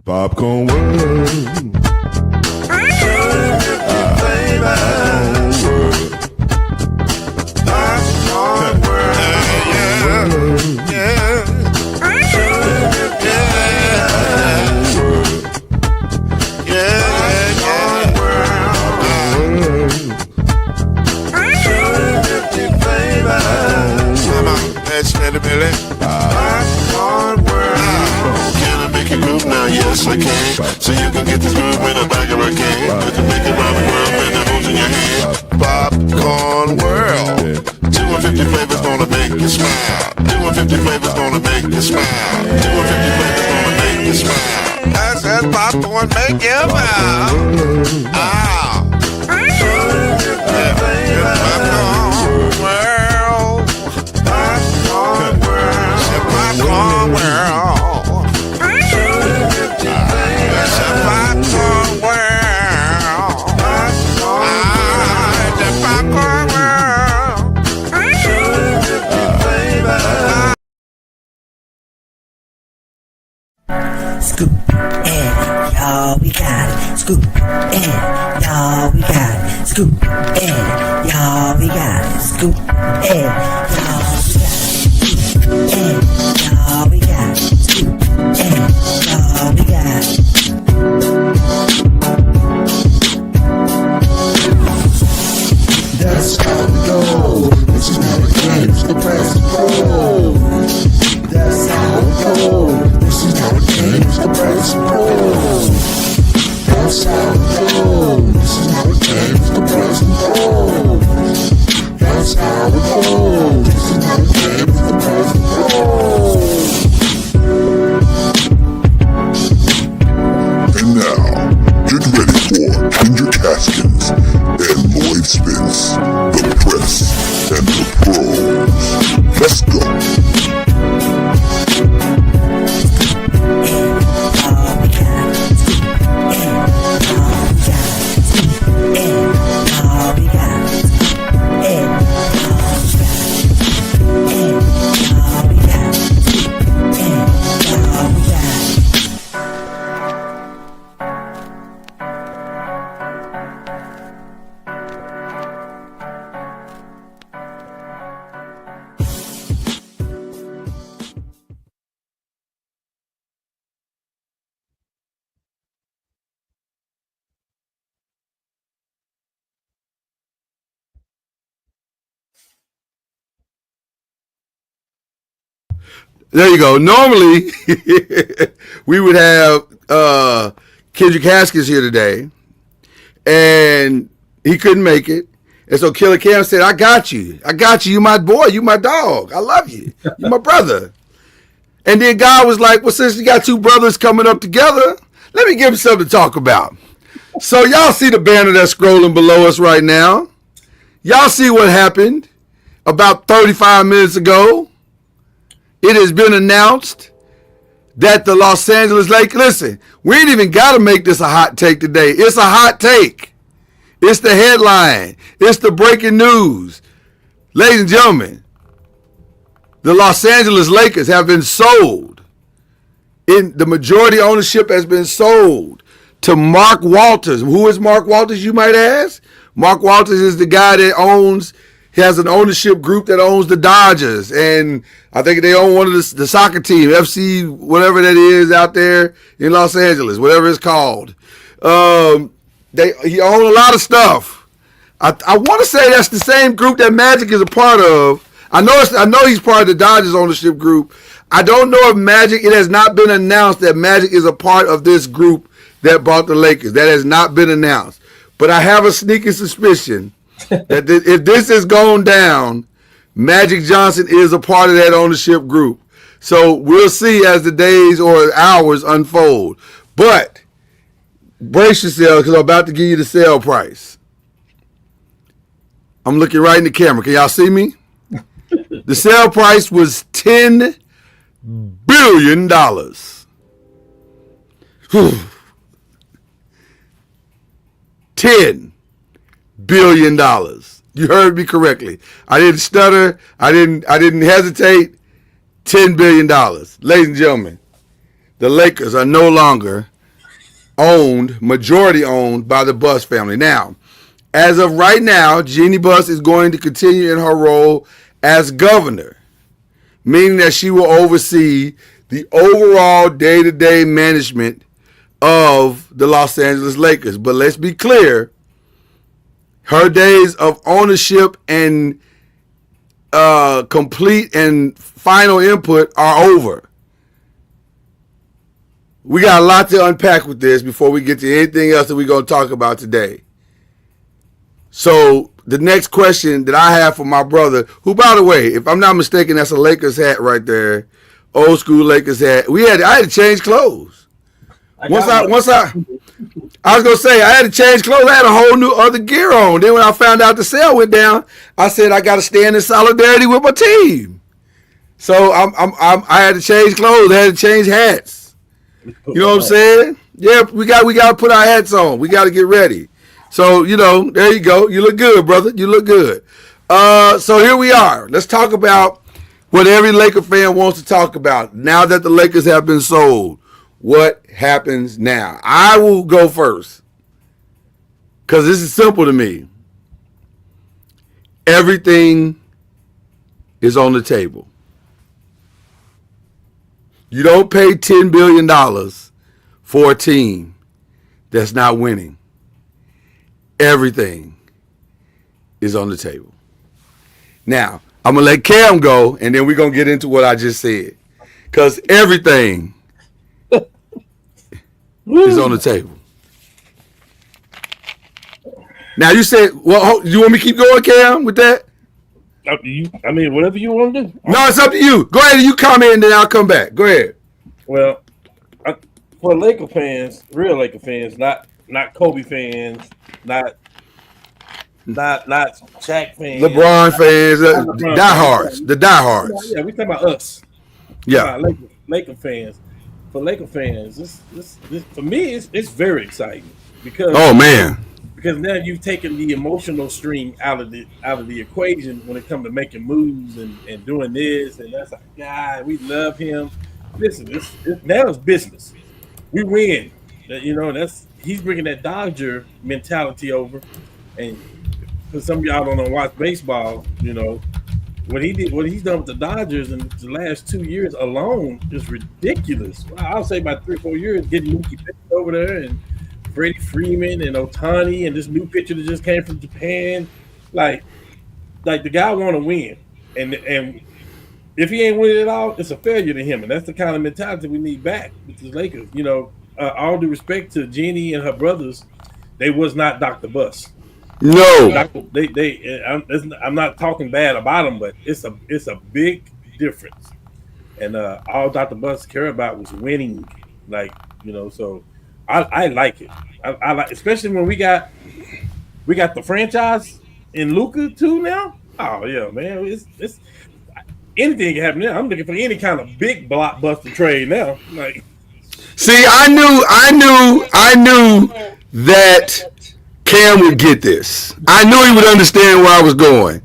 Popcorn world. Yes, I can. So you can get this groove in the back of a can. Put the big around the world and the holes in your hand. Popcorn world. 250 flavors gonna make you smile. 250 250 flavors gonna make you smile. 250 flavors gonna make you smile. I said popcorn make you smile. Ah. Popcorn world. Popcorn world. Popcorn world. Scoop and y'all we got it. Scoop and y'all we got it. Scoop and y'all we got it. Scoop and y'all we got it. Scoop and y'all we got it. That's how we go. This is not a game, it's the press and roll. That's how we go. This is not a game, it's the press and roll. That's how we go. This is not a game, it's the press and roll. That's how we go. This is not a game, it's the press and roll. And now, get ready for Ginger Caskins and Lloyd Spence, the press and the pros. Let's go. There you go. Normally, we would have Kendrick Haskins here today, and he couldn't make it. And so Killa Cam said, I got you. I got you. You my boy. You my dog. I love you. You my brother. And then God was like, well, since you got two brothers coming up together, let me give him something to talk about. So y'all see the banner that's scrolling below us right now. Y'all see what happened about 35 minutes ago. It has been announced that the Los Angeles Lakers, listen, we ain't even got to make this a hot take today. It's a hot take. It's the headline. It's the breaking news. Ladies and gentlemen, the Los Angeles Lakers have been sold. The majority ownership has been sold to Mark Walters. Who is Mark Walters, you might ask? Mark Walters is the guy that has an ownership group that owns the Dodgers. And I think they own one of the soccer team, FC, whatever that is out there in Los Angeles, whatever it's called. He owns a lot of stuff. I want to say that's the same group that Magic is a part of. I know he's part of the Dodgers ownership group. I don't know if Magic, it has not been announced that Magic is a part of this group that bought the Lakers. That has not been announced. But I have a sneaking suspicion that if this is going down, Magic Johnson is a part of that ownership group. So we'll see as the days or hours unfold. But brace yourself because I'm about to give you the sale price. I'm looking right in the camera. Can y'all see me? The sale price was $10 billion. $10 billion. You heard me correctly. I didn't stutter. I didn't hesitate. $10 billion. Ladies and gentlemen, the Lakers are no longer majority owned by the Buss family. Now, as of right now, Jeannie Buss is going to continue in her role as governor, meaning that she will oversee the overall day-to-day management of the Los Angeles Lakers. But let's be clear, her days of ownership and complete and final input are over. We got a lot to unpack with this before we get to anything else that we're going to talk about today. So the next question that I have for my brother, who, by the way, if I'm not mistaken, that's a Lakers hat right there, old school Lakers hat. I had to change clothes. I was gonna say I had to change clothes. I had a whole new other gear on. Then when I found out the sale went down, I said I got to stand in solidarity with my team. So I had to change clothes. I had to change hats. You know what I'm saying? Yeah, we got to put our hats on. We got to get ready. So, there you go. You look good, brother. You look good. So here we are. Let's talk about what every Laker fan wants to talk about. Now that the Lakers have been sold, what happens now? I will go first because this is simple to me. Everything is on the table. You don't pay $10 billion for a team that's not winning. Everything is on the table. Now, I'm going to let Cam go, and then we're going to get into what I just said. Because everything is on the table. Now, you said, well, you want me to keep going, Cam, with that? Whatever you want to do. No, it's up to you. Go ahead and you comment, and then I'll come back. Go ahead. Well, for Laker fans, real Laker fans, not Kobe fans, not Shaq fans, LeBron fans, the diehards. Yeah, we talking about us. Yeah, Laker fans. For Laker fans, this for me, it's very exciting because because now you've taken the emotional string out of the equation when it comes to making moves and doing this, and that's like, God, we love him. Listen, now it's business. We win. He's bringing that Dodger mentality over, and for some of y'all don't watch baseball, what he's done with the Dodgers in the last 2 years alone is ridiculous. I'll say about 3 or 4 years, getting Mookie Betts over there and Freddie Freeman and Ohtani and this new pitcher that just came from Japan. Like the guy want to win, and if he ain't winning at all, it's a failure to him, and that's the kind of mentality we need back with the Lakers. All due respect to Jeannie and her brothers, they was not Dr. Buss. No, I'm not talking bad about them, but it's a big difference. And all Dr. Buss cared about was winning, So I like it. I like, especially when we got the franchise in Luka too now. Oh yeah, man, it's anything can happen now. I'm looking for any kind of big blockbuster trade now. See, I knew that Cam would get this. I knew he would understand where I was going.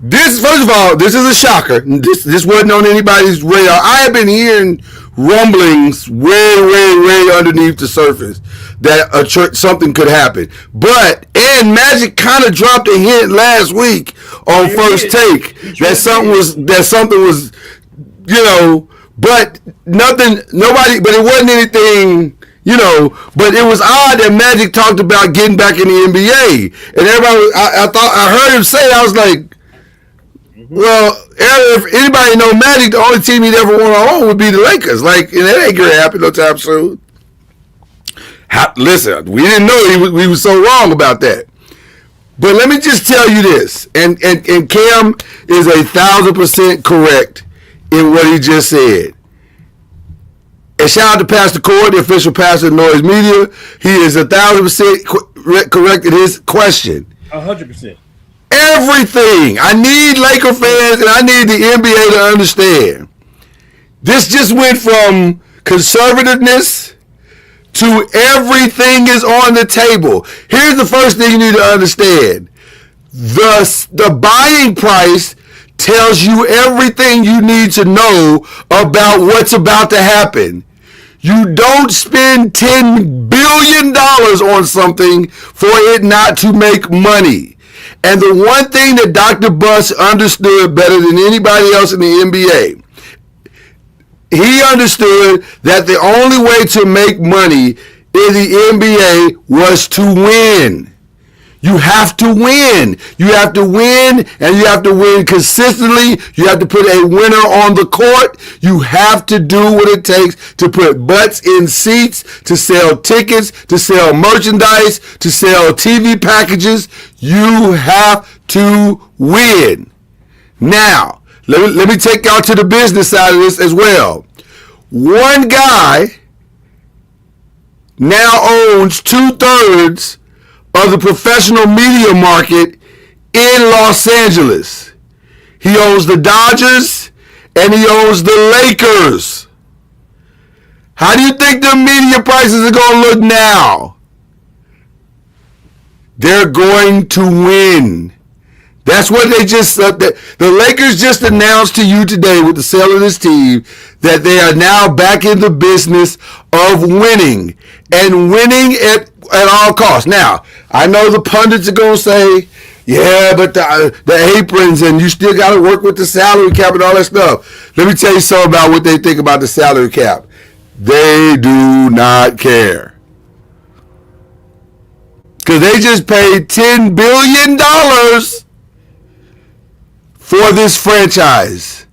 First of all, this is a shocker. This wasn't on anybody's radar. I have been hearing rumblings way underneath the surface that something could happen. And Magic kind of dropped a hint last week on First Take that something was, but it wasn't anything, but it was odd that Magic talked about getting back in the NBA. And everybody, I heard him say, I was like, well, if anybody know Magic, the only team he'd ever want to own would be the Lakers. And that ain't going to happen no time soon. Listen, we didn't know we was so wrong about that. But let me just tell you this, and Cam is 1,000% correct in what he just said. And shout out to Pastor Cord, the official pastor of Noise Media. He is 1,000% correct in his question. 100%. Everything. I need Laker fans and I need the NBA to understand. This just went from conservativeness to everything is on the table. Here's the first thing you need to understand. The buying price tells you everything you need to know about what's about to happen. You don't spend $10 billion on something for it not to make money. And the one thing that Dr. Buss understood better than anybody else in the NBA, he understood that the only way to make money in the NBA was to win. You have to win. You have to win, and you have to win consistently. You have to put a winner on the court. You have to do what it takes to put butts in seats, to sell tickets, to sell merchandise, to sell TV packages. You have to win. Now, let me take y'all to the business side of this as well. One guy now owns 2/3 of the professional media market in Los Angeles. He owns the Dodgers and he owns the Lakers. How do you think the media prices are going to look now? They're going to win. That's what they just the Lakers just announced to you today with the sale of this team that they are now back in the business of winning and winning at all costs. Now, I know the pundits are going to say, yeah, but the aprons and you still got to work with the salary cap and all that stuff. Let me tell you something about what they think about the salary cap. They do not care. Because they just paid $10 billion for this franchise.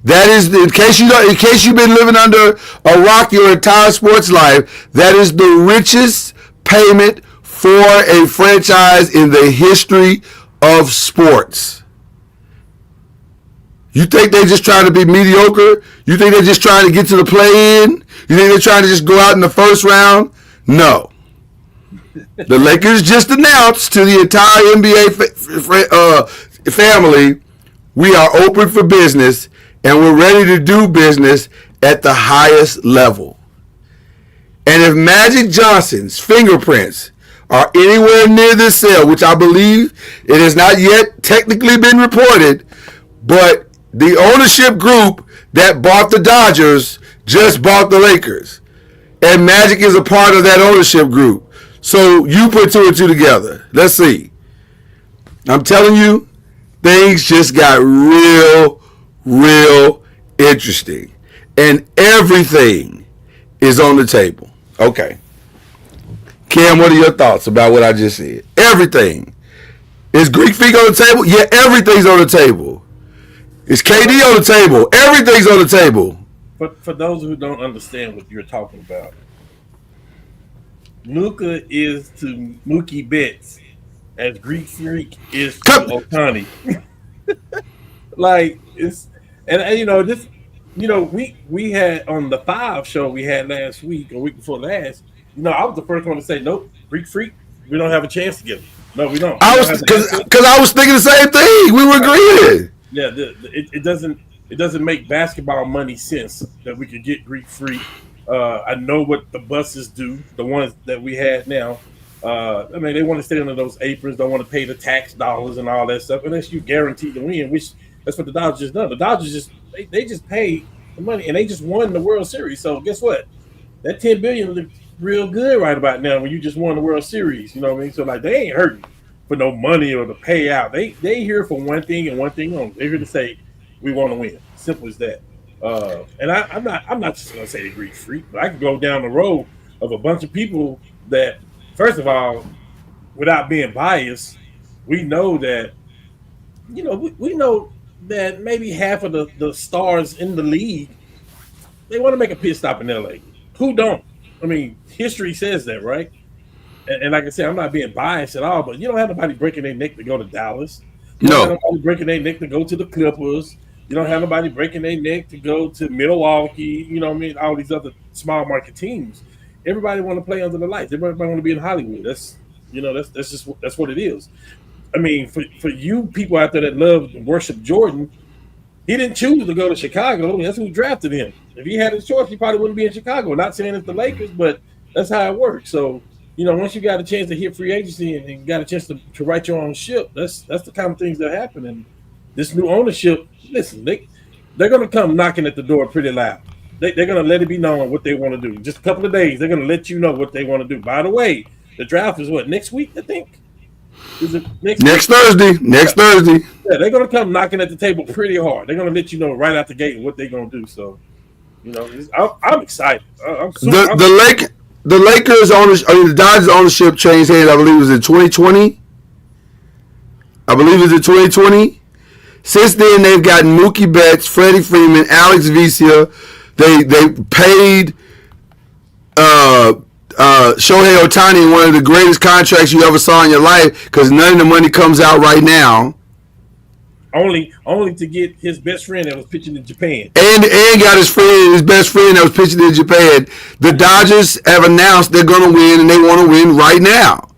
That is, in case you've been living under a rock your entire sports life, that is the richest payment for a franchise in the history of sports. You think they're just trying to be mediocre? You think they're just trying to get to the play-in? You think they're trying to just go out in the first round? No. The Lakers just announced to the entire NBA family, we are open for business and we're ready to do business at the highest level. And if Magic Johnson's fingerprints are anywhere near this sale, which I believe it has not yet technically been reported, but the ownership group that bought the Dodgers just bought the Lakers. And Magic is a part of that ownership group. So you put two and two together. Let's see. I'm telling you, things just got real interesting. And everything is on the table. Okay. Cam, what are your thoughts about what I just said? Everything. Is Greek Freak on the table? Yeah, everything's on the table. Is KD on the table? Everything's on the table. But for those who don't understand what you're talking about, Luka is to Mookie Betts as Greek Freak is to Ohtani. Like it's and you know this, you know we had on the 5 show we had last week or week before last. You know I was the first one to say nope, Greek Freak, we don't have a chance together. No, we don't. I was because I was thinking the same thing. We were agreeing. Yeah, it doesn't make basketball money sense that we could get Greek Freak. I know what the buses do, the ones that we had now. I mean, they want to stay under those aprons, don't want to pay the tax dollars and all that stuff, unless you guarantee to win, which that's what the Dodgers just done. The Dodgers they just paid the money and they just won the World Series. So guess what? That $10 billion looks real good right about now when you just won the World Series. You know what I mean? So like they ain't hurting for no money or the payout. They here for one thing and one thing only. They're here to say we want to win. Simple as that. And I'm not just gonna say the Greek Freak, but I could go down the road of a bunch of people that, first of all, without being biased, we know that, you know, we know that maybe half of the stars in the league, they want to make a pit stop in LA. Who don't? I mean, history says that, right? And like I said, I'm not being biased at all, but you don't have nobody breaking their neck to go to Dallas. You don't have nobody breaking their neck to go to the Clippers. You don't have nobody breaking their neck to go to Milwaukee. You know what I mean? All these other small market teams. Everybody want to play under the lights. Everybody want to be in Hollywood. That's what it is. I mean, for you people out there that love and worship Jordan, he didn't choose to go to Chicago. That's who drafted him. If he had his choice, he probably wouldn't be in Chicago. Not saying it's the Lakers, but that's how it works. So, you know, once you got a chance to hit free agency and got a chance to write your own ship, that's the kind of things that happen. And this new ownership, listen, they're going to come knocking at the door pretty loud. They're going to let it be known what they want to do. Just a couple of days, they're going to let you know what they want to do. By the way, the draft is what, next week, I think? Is it next Thursday? Next Thursday. Yeah, they're going to come knocking at the table pretty hard. They're going to let you know right out the gate what they're going to do. So, you know, I'm excited. The Lakers ownership, the Dodgers ownership changed hands, I believe it was in 2020. I believe it's in 2020. Since then, they've gotten Mookie Betts, Freddie Freeman, Alex Vesia. They paid Shohei Ohtani one of the greatest contracts you ever saw in your life because none of the money comes out right now. Only to get his best friend that was pitching in Japan. And got his best friend that was pitching in Japan. The Dodgers have announced they're going to win, and they want to win right now.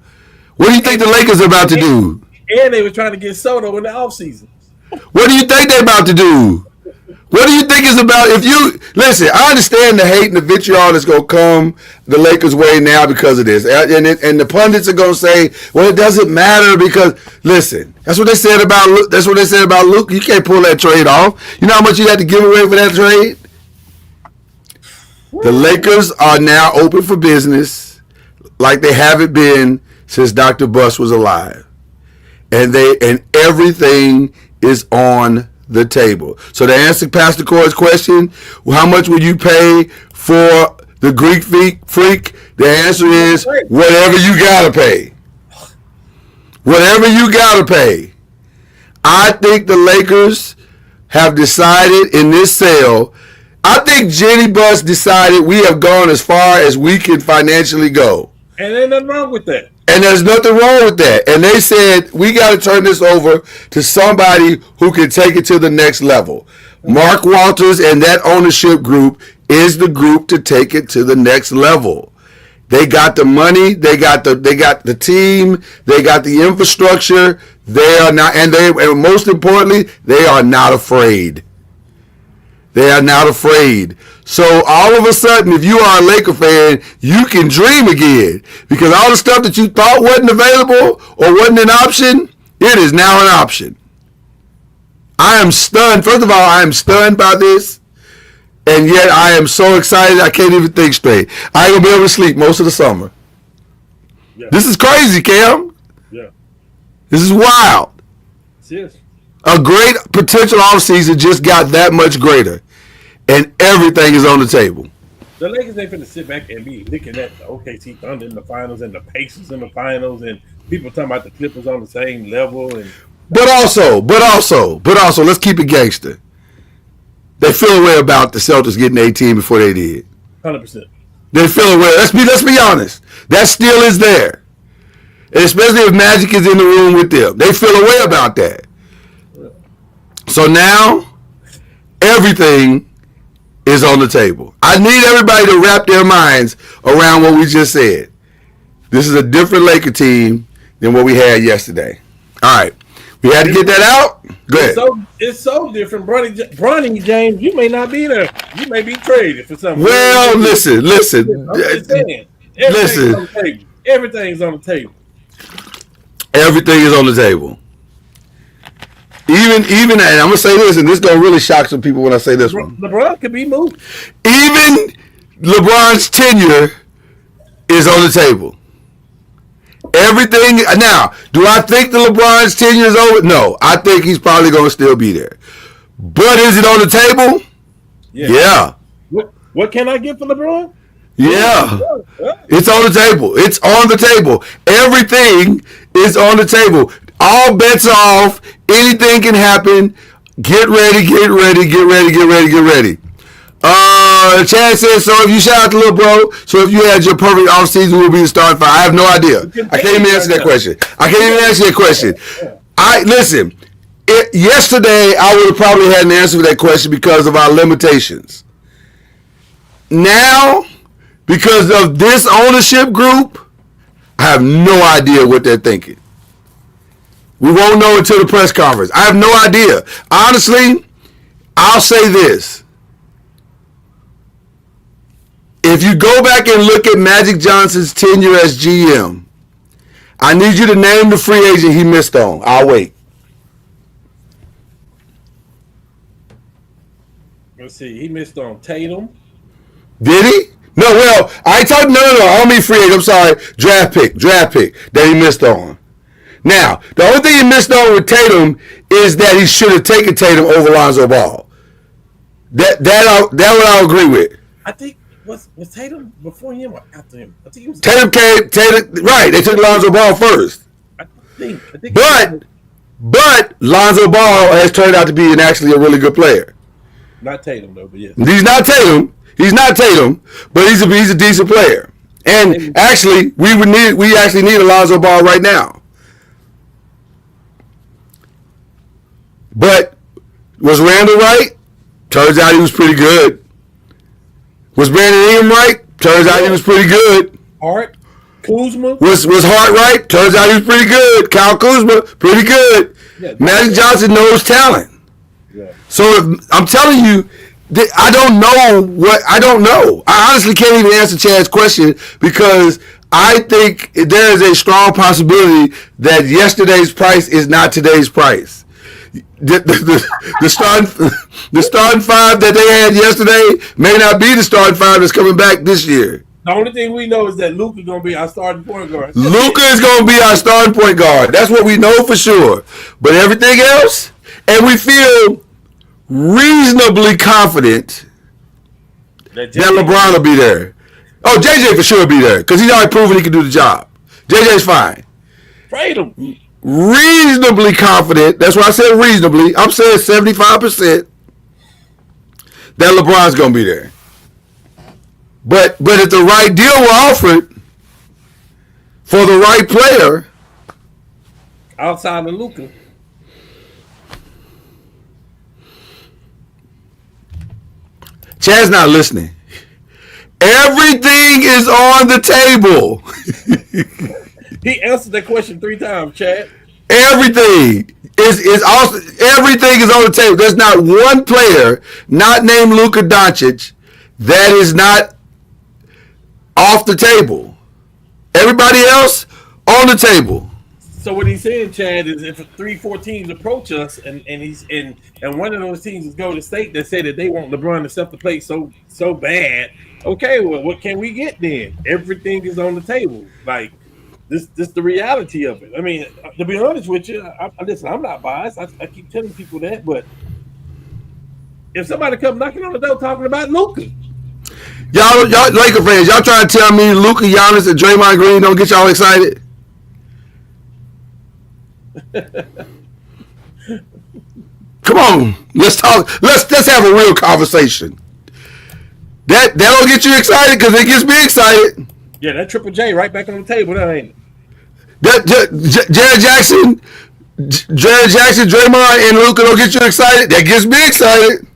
What do you think the Lakers are about to do? And they were trying to get Soto in the offseason. What do you think they're about to do? What do you think is about? If you listen, I understand the hate and the vitriol that's gonna come the Lakers' way now because of this, and the pundits are gonna say, "Well, it doesn't matter because listen." That's what they said about Luke. That's what they said about Luke. You can't pull that trade off. You know how much you had to give away for that trade? The Lakers are now open for business, like they haven't been since Dr. Buss was alive, and everything is on the table. So to answer Pastor Corey's question, how much would you pay for the Greek freak? The answer is whatever you gotta pay. Whatever you gotta pay. I think the Lakers have decided in this sale. I think Jenny Buss decided we have gone as far as we can financially go. And ain't nothing wrong with that. And there's nothing wrong with that. And they said, we got to turn this over to somebody who can take it to the next level. Mark Walters and that ownership group is the group to take it to the next level. They got the money, they got the team, they got the infrastructure. They are not, and most importantly, they are not afraid. They are not afraid. So all of a sudden, if you are a Laker fan, you can dream again. Because all the stuff that you thought wasn't available or wasn't an option, it is now an option. I am stunned. First of all, I am stunned by this. And yet I am so excited I can't even think straight. I ain't going to be able to sleep most of the summer. Yeah. This is crazy, Cam. Yeah. This is wild. Yes. A great potential offseason just got that much greater. And everything is on the table. The Lakers ain't finna sit back and be looking at the OKC Thunder in the finals and the Pacers in the finals and people talking about the Clippers on the same level. But also, let's keep it gangster. They feel a way about the Celtics getting 18 before they did. 100%. They feel a way. Let's be honest. That still is there. And especially if Magic is in the room with them. They feel a way about that. So now, everything is on the table. I need everybody to wrap their minds around what we just said. This is a different Laker team than what we had yesterday. All right. We had to get that out. Go ahead. It's so different. Bronny James, you may not be there. You may be traded for something. Well, listen. I'm just saying. Everything's on the table. Everything is on the table. Even, and I'm going to say this, and this is going to really shock some people when I say this one. LeBron could be moved. Even LeBron's tenure is on the table. Everything. Now, do I think the LeBron's tenure is over? No. I think he's probably going to still be there. But is it on the table? Yeah. What can I get for LeBron? Yeah. It's on the table. It's on the table. Everything is on the table. All bets are off. Anything can happen. Get ready. Chad says, so if you shout out to little bro, so if you had your perfect offseason, will be the starting five. I have no idea. I can't even answer that question. Listen, yesterday I would have probably had an answer for that question because of our limitations. Now, because of this ownership group, I have no idea what they're thinking. We won't know until the press conference. I have no idea. Honestly, I'll say this. If you go back and look at Magic Johnson's tenure as GM, I need you to name the free agent he missed on. I'll wait. Let's see. He missed on Tatum. Did he? No, well, I ain't talking. No. I don't mean free agent. I'm sorry. Draft pick that he missed on. Now, the only thing he missed on with Tatum is that he should have taken Tatum over Lonzo Ball. That I'll agree with. I think was Tatum before him or after him? I think he was Tatum right. They took Lonzo Ball first. I think But Lonzo Ball has turned out to be actually a really good player. Not Tatum though, but yes. He's not Tatum. But he's a decent player. And actually, we actually need a Lonzo Ball right now. But was Randall right? Turns out he was pretty good. Was Brandon Ingram right? Turns out he was pretty good. Hart, Kuzma. Was Hart right? Turns out he was pretty good. Kyle Kuzma, pretty good. Yeah, Magic Johnson knows talent. Yeah. So I'm telling you, I don't know. I honestly can't even answer Chad's question because I think there is a strong possibility that yesterday's price is not today's price. The starting five that they had yesterday may not be the starting five that's coming back this year. The only thing we know is that Luka is going to be our starting point guard. Luka is going to be our starting point guard. That's what we know for sure. But everything else, and we feel reasonably confident that LeBron will be there. Oh, JJ for sure will be there because he's already proven he can do the job. JJ's fine. Trade him. Reasonably confident. That's why I said reasonably. I'm saying 75% that LeBron's going to be there. But if the right deal were offered for the right player, outside of Luka, Chad's not listening. Everything is on the table. He answered that question 3 times, Chad. Everything is also everything is on the table. There's not one player not named Luka Doncic that is not off the table. Everybody else on the table. So what he's saying, Chad, is if 3-4 teams approach us and one of those teams is Golden State that say that they want LeBron to step the plate so bad, okay, well, what can we get then? Everything is on the table. Like this the reality of it. I mean, to be honest with you, listen, I'm not biased. I keep telling people that, but if somebody comes knocking on the door talking about Luka, y'all Laker fans, y'all trying to tell me Luka, Giannis, and Draymond Green don't get y'all excited? Come on, let's talk. Let's have a real conversation. That'll get you excited because it gets me excited. Yeah, that Triple J right back on the table, that ain't it? Jared Jackson, Draymond, and Luka don't get you excited. That gets me excited.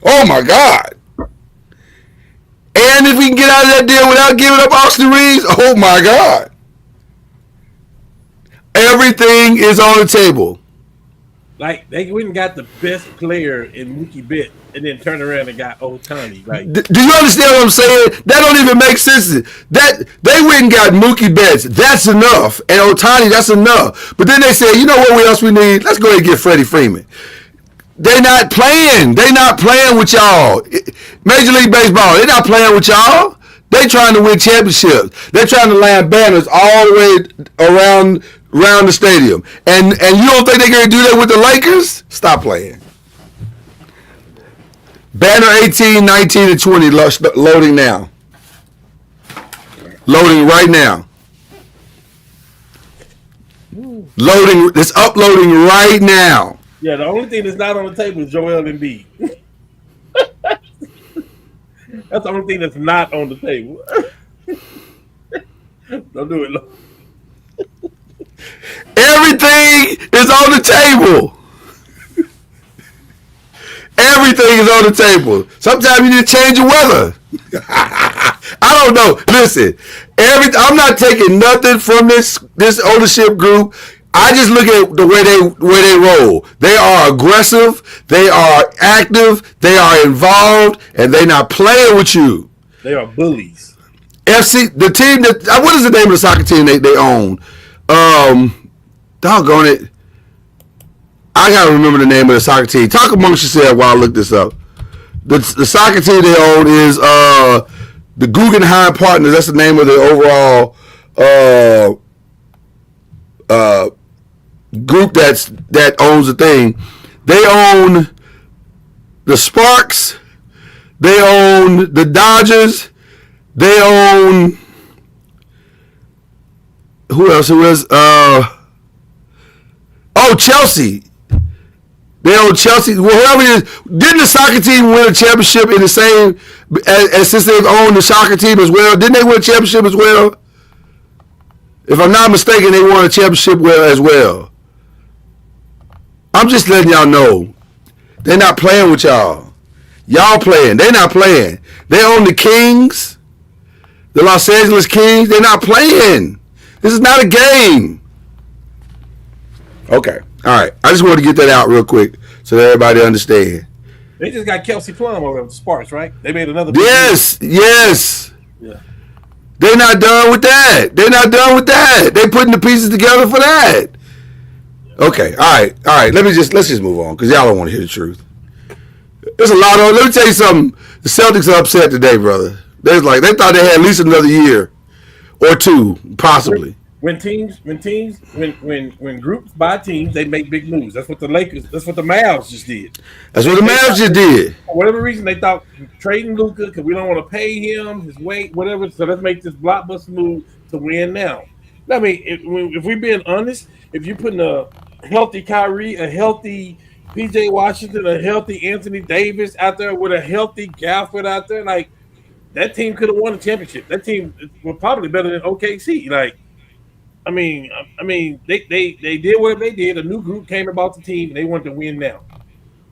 Oh my God! And if we can get out of that deal without giving up Austin Reeves, oh my God! Everything is on the table. Like they went and got the best player in Mookie Betts, and then turned around and got Ohtani. Like, do you understand what I'm saying? That don't even make sense. That they went and got Mookie Betts. That's enough, and Ohtani. That's enough. But then they said, you know what else we need? Let's go ahead and get Freddie Freeman. They're not playing. They're not playing with y'all. Major League Baseball. They're not playing with y'all. They're trying to win championships. They're trying to land banners all the way around the stadium. And you don't think they're going to do that with the Lakers? Stop playing. Banner 18, 19, and 20 loading now. Loading right now. Loading. It's uploading right now. Yeah, the only thing that's not on the table is Joel Embiid. That's the only thing that's not on the table. Don't do it, Lord. Everything is on the table. Everything is on the table. Sometimes you need to change your weather. I don't know. Listen, I'm not taking nothing from this ownership group. I just look at the way they roll. They are aggressive. They are active. They are involved, and they're not playing with you. They are bullies. FC, the team that what is the name of the soccer team they own? Doggone it. I gotta remember the name of the soccer team. Talk amongst yourselves while I look this up. The soccer team they own is the Guggenheim Partners. That's the name of the overall group that owns the thing. They own the Sparks. They own the Dodgers. They own who else? Who is Oh, Chelsea. They own Chelsea. Well, whoever it is, didn't the soccer team win a championship in the same as since they've owned the soccer team as well? Didn't they win a championship as well? If I'm not mistaken, they won a championship as well. I'm just letting y'all know. They're not playing with y'all. Y'all playing. They're not playing. They own the Kings. The Los Angeles Kings. They're not playing. This is not a game. Okay. All right. I just wanted to get that out real quick so that everybody understand. They just got Kelsey Plum over at the Sparks, right? They made another. Yes. Yeah. They're not done with that. They putting the pieces together for that. Okay. All right. Let's just move on because y'all don't want to hear the truth. There's a lot of. Let me tell you something. The Celtics are upset today, brother. They thought they had at least another year or two, possibly. When groups buy teams, they make big moves. That's what the Mavs just did. For whatever reason, they thought trading Luka because we don't want to pay him his weight, whatever. So let's make this blockbuster move to win now. I mean, if we're being honest, if you're putting a healthy Kyrie, a healthy PJ Washington, a healthy Anthony Davis out there with a healthy Gafford out there, like that team could have won a championship. That team was probably better than OKC. Like, I mean, they did whatever they did. A new group came about the team, and they wanted to win now.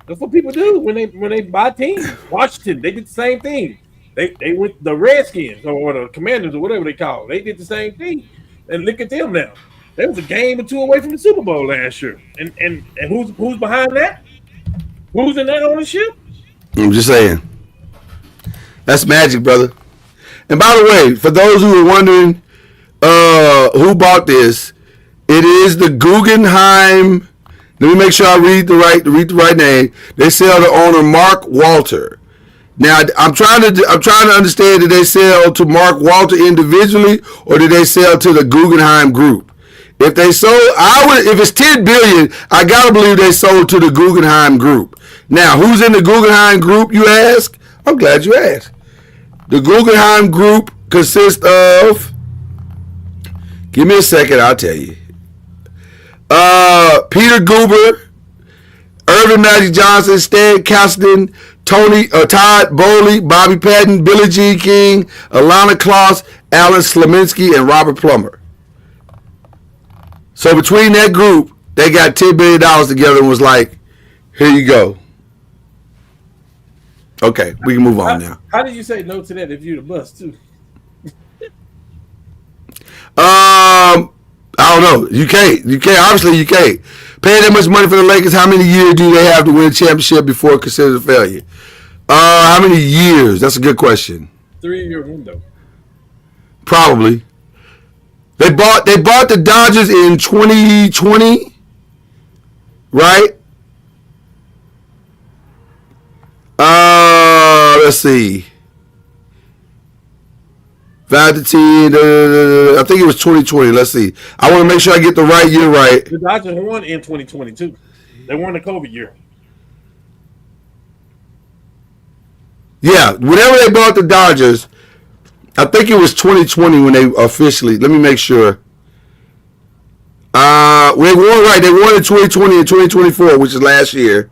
That's what people do when they buy teams. Washington, they did the same thing. They went the Redskins or the Commanders or whatever they call it. They did the same thing. And look at them now. There was a game or two away from the Super Bowl last year. And who's behind that? Who's in that ownership? I'm just saying. That's magic, brother. And by the way, for those who are wondering who bought this, it is the Guggenheim. Let me make sure I read the right name. They sell to owner Mark Walter. Now I'm trying to understand, did they sell to Mark Walter individually or did they sell to the Guggenheim Group? If they sold, if it's $10 billion, I gotta believe they sold to the Guggenheim Group. Now, who's in the Guggenheim Group, you ask? I'm glad you asked. The Guggenheim Group consists of, give me a second, I'll tell you. Peter Guber, Irvin Magic Johnson, Stan Kasten, Todd Bowley, Bobby Patton, Billie Jean King, Alana Kloss, Alan Slaminsky, and Robert Plummer. So between that group, they got $10 billion together and was like, here you go. Okay, we can move on now. How did you say no to that if you're the bus too? I don't know. You can't. Obviously, you can't. Paying that much money for the Lakers, how many years do they have to win a championship before considered a failure? How many years? That's a good question. 3-year window. Probably. They bought the Dodgers in 2020, right? Let's see. 5 to 10. I think it was 2020. Let's see. I want to make sure I get the right year right. The Dodgers won in 2022. They won the COVID year. Yeah, whenever they bought the Dodgers, I think it was 2020 when they officially. Let me make sure. They won right. They won in 2020 and 2024, which is last year.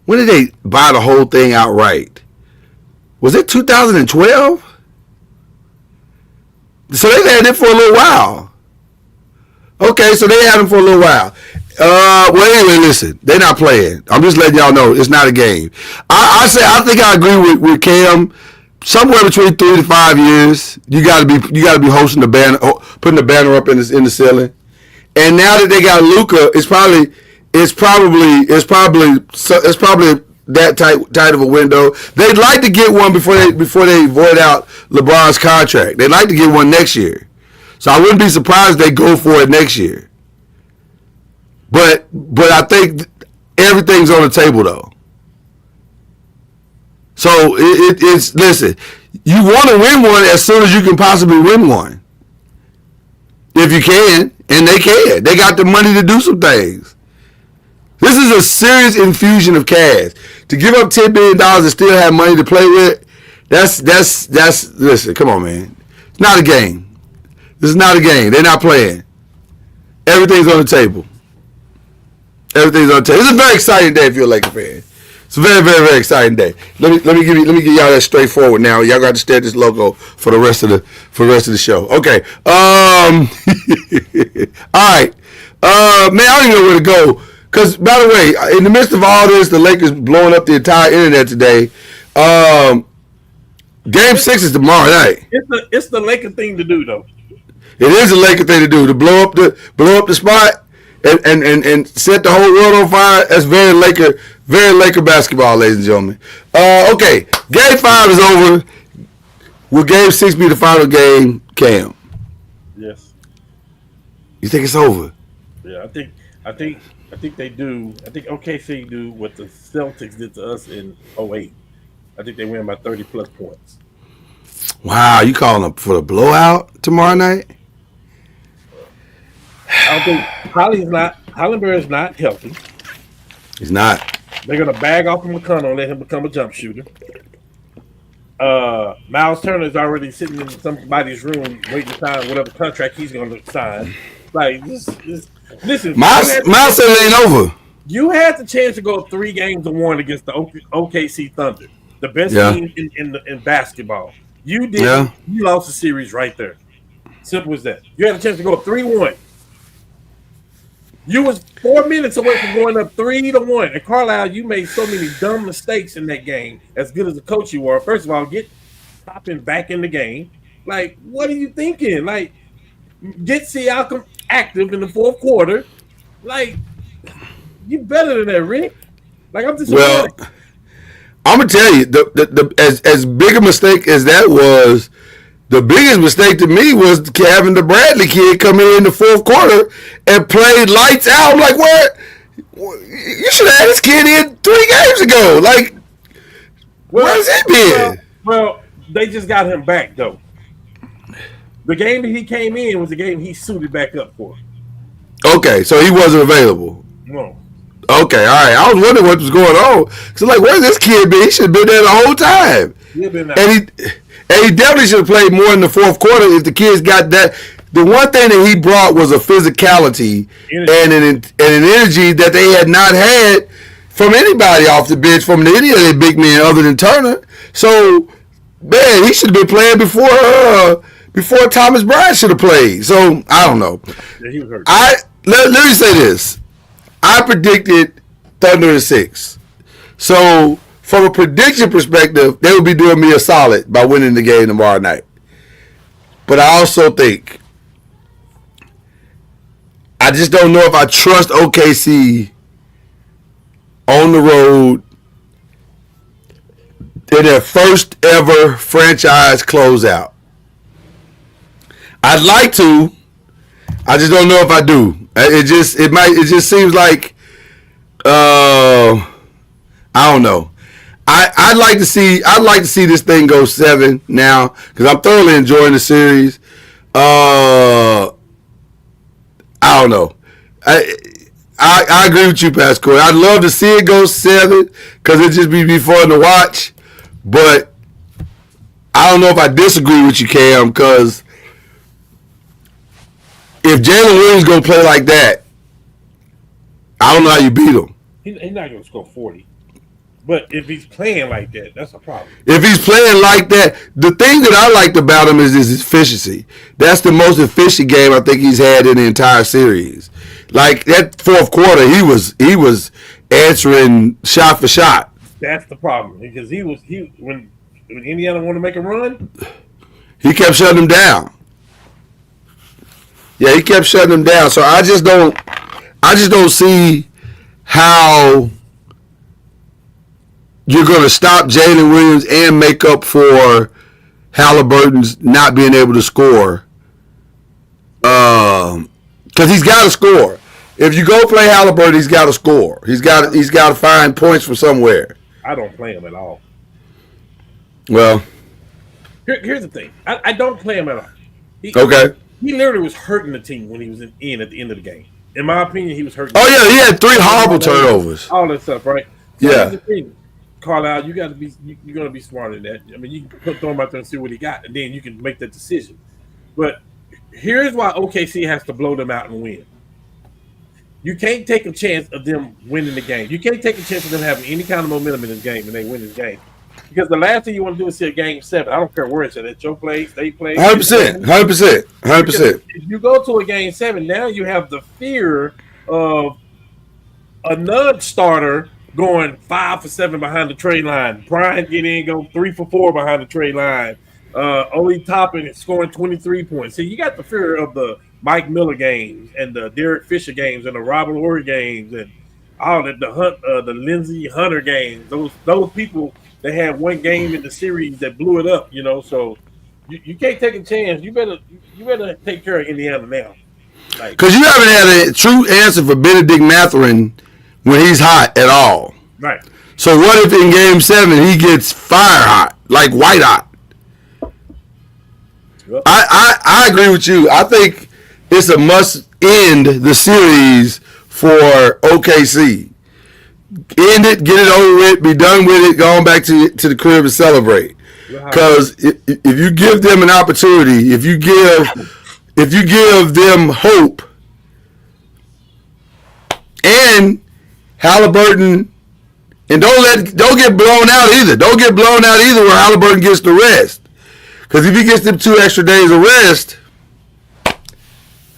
When did they buy the whole thing outright? Was it 2012? So they had it for a little while. Okay, so they had them for a little while. Well, anyway, listen, they're not playing. I'm just letting y'all know it's not a game. I think I agree with Cam. Somewhere between 3 to 5 years, you got to be hosting the banner, putting the banner up in the ceiling. And now that they got Luka, it's probably that tight of a window. They'd like to get one before they void out LeBron's contract. They'd like to get one next year. So I wouldn't be surprised if they go for it next year. But I think everything's on the table though. So it's listen, you want to win one as soon as you can possibly win one. If you can, and they can. They got the money to do some things. This is a serious infusion of cash. To give up $10 billion and still have money to play with, that's listen, come on, man. It's not a game. This is not a game. They're not playing. Everything's on the table. Everything's on the table. It's a very exciting day if you're a Laker fan. It's a very, very, very exciting day. Let me give y'all that straightforward now. Y'all got to stare at this logo for the rest of the show. Okay. All right. Man, I don't even know where to go. Because, by the way, in the midst of all this, the Lakers blowing up the entire internet today. Game 6 is tomorrow night. It's the Laker thing to do, though. It is a Laker thing to do, to blow up the spot and set the whole world on fire. That's very Laker basketball, ladies and gentlemen. Okay, Game 5 is over. Will Game 6 be the final game, Cam? Yes. You think it's over? Yeah, I think they do. I think OKC do what the Celtics did to us in 2008. I think they win by 30-plus points. Wow, you calling up for the blowout tomorrow night? I don't think Hollenberg is not healthy. He's not. They're gonna bag off McConnell and let him become a jump shooter. Miles Turner is already sitting in somebody's room waiting to sign whatever contract he's gonna sign. Like listen, Miles said it ain't over. You had the chance to go 3 games to 1 against the OKC Thunder, the best team in basketball. You did. Yeah. You lost the series right there. Simple as that. You had a chance to go 3-1. You was 4 minutes away from going up 3-1. And Carlisle, you made so many dumb mistakes in that game. As good as a coach you are, first of all, get popping back in the game. Like, what are you thinking? Like, get Siakam active in the fourth quarter. Like, you better than that, Rick. Like, I'm just I'm gonna tell you, as big a mistake as that was, the biggest mistake to me was having the Bradley kid come in the fourth quarter and played lights out. I'm like, what? You should have had this kid in 3 games ago. Like, where's he been? Well, they just got him back though. The game that he came in was the game he suited back up for. Okay, so he wasn't available. No. Okay, all right. I was wondering what was going on. So, like, where's this kid been? He should have been there the whole time. And he definitely should have played more in the fourth quarter if the kids got that. The one thing that he brought was a physicality and an energy that they had not had from anybody off the bench, from any of the big men other than Turner. So, man, he should have been playing before Thomas Bryant should have played. So, I don't know. Yeah, he was hurt. Let me say this. I predicted Thunder in 6. So, from a prediction perspective, they would be doing me a solid by winning the game tomorrow night. But I also think, I just don't know if I trust OKC on the road in their first ever franchise closeout. I'd like to. I just don't know if I do. It just seems like I don't know. I'd like to see this thing go 7 now because I'm thoroughly enjoying the series. I don't know. I agree with you, Pascal. I'd love to see it go 7 because it'd just be fun to watch. But I don't know if I disagree with you, Cam, because if Jalen Williams gonna play like that, I don't know how you beat him. He's not gonna score 40. But if he's playing like that, that's a problem. If he's playing like that, the thing that I liked about him is his efficiency. That's the most efficient game I think he's had in the entire series. Like that fourth quarter, he was answering shot for shot. That's the problem because when Indiana wanted to make a run, he kept shutting them down. Yeah, he kept shutting them down. So I just don't see how you're going to stop Jalen Williams and make up for Halliburton's not being able to score. Because he's got to score. If you go play Halliburton, he's got to score. He's got to find points from somewhere. I don't play him at all. Well, here's the thing. I don't play him at all. Okay. He literally was hurting the team when he was in at the end of the game. In my opinion, he was hurting. Oh yeah, he had 3 horrible turnovers. All that stuff, right? So yeah. That's the thing. Carlisle, you're gonna be smarter than that. I mean, you can throw him out there and see what he got, and then you can make that decision. But Here's why OKC has to blow them out and win. You can't take a chance of them winning the game. You can't take a chance of them having any kind of momentum in this game and they win this game. Because the last thing you want to do is see a game 7. I don't care where it's at your place, they play. 100%. If you go to a game 7, now you have the fear of a non-starter going 5 for 7 behind the trade line. Brian get in, go 3 for 4 behind the trade line. Only topping and scoring 23 points. So you got the fear of the Mike Miller games and the Derek Fisher games and the Robert Horry games and all the Lindsey Hunter games. Those people that had one game in the series that blew it up. So you can't take a chance. You better take care of Indiana now. Because you haven't had a true answer for Benedict Mathurin when he's hot at all. Right. So what if in game 7 he gets fire hot, like white hot? Yep. I agree with you. I think it's a must end the series for OKC. End it, get it over with, be done with it, go on back to the crib and celebrate. Because if you give them an opportunity, if you give them hope, and Halliburton, and don't get blown out either. Don't get blown out either where Halliburton gets the rest. Because if he gets them 2 extra days of rest,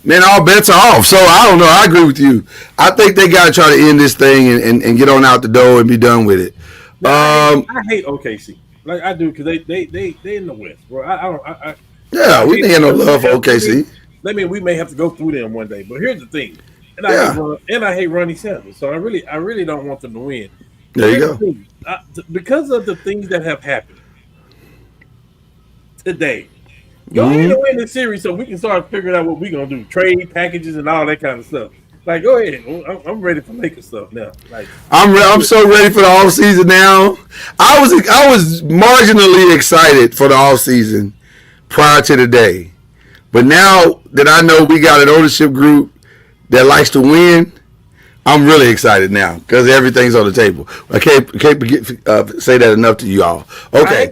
man, all bets are off. So I don't know. I agree with you. I think they got to try to end this thing and get on out the door and be done with it. I hate OKC. Like I do, because they in the West, bro. We ain't no love for OKC. We may have to go through them one day. But here's the thing, and I hate Ronnie Sanders, so I really don't want them to win. There you go. Because of the things that have happened today, go ahead and win the series so we can start figuring out what we're gonna do, trade packages and all that kind of stuff. Like, go ahead. I'm ready for Lakers stuff now. Like, I'm so ready for the off season now. I was marginally excited for the off season prior to today, but now that I know we got an ownership group that likes to win, I'm really excited now because everything's on the table. I can't say that enough to you all. Okay,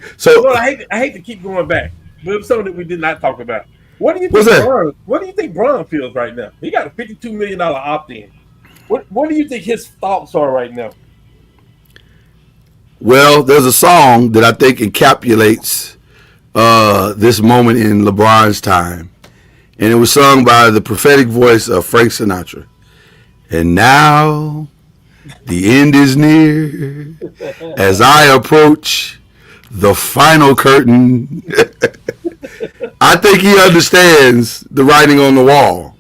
I hate to keep going back, but it's something that we did not talk about. What do you think Bron feels right now? He got a $52 million opt-in. What do you think his thoughts are right now? Well, there's a song that I think encapsulates this moment in LeBron's time, and it was sung by the prophetic voice of Frank Sinatra. And now the end is near as I approach the final curtain. I think he understands the writing on the wall.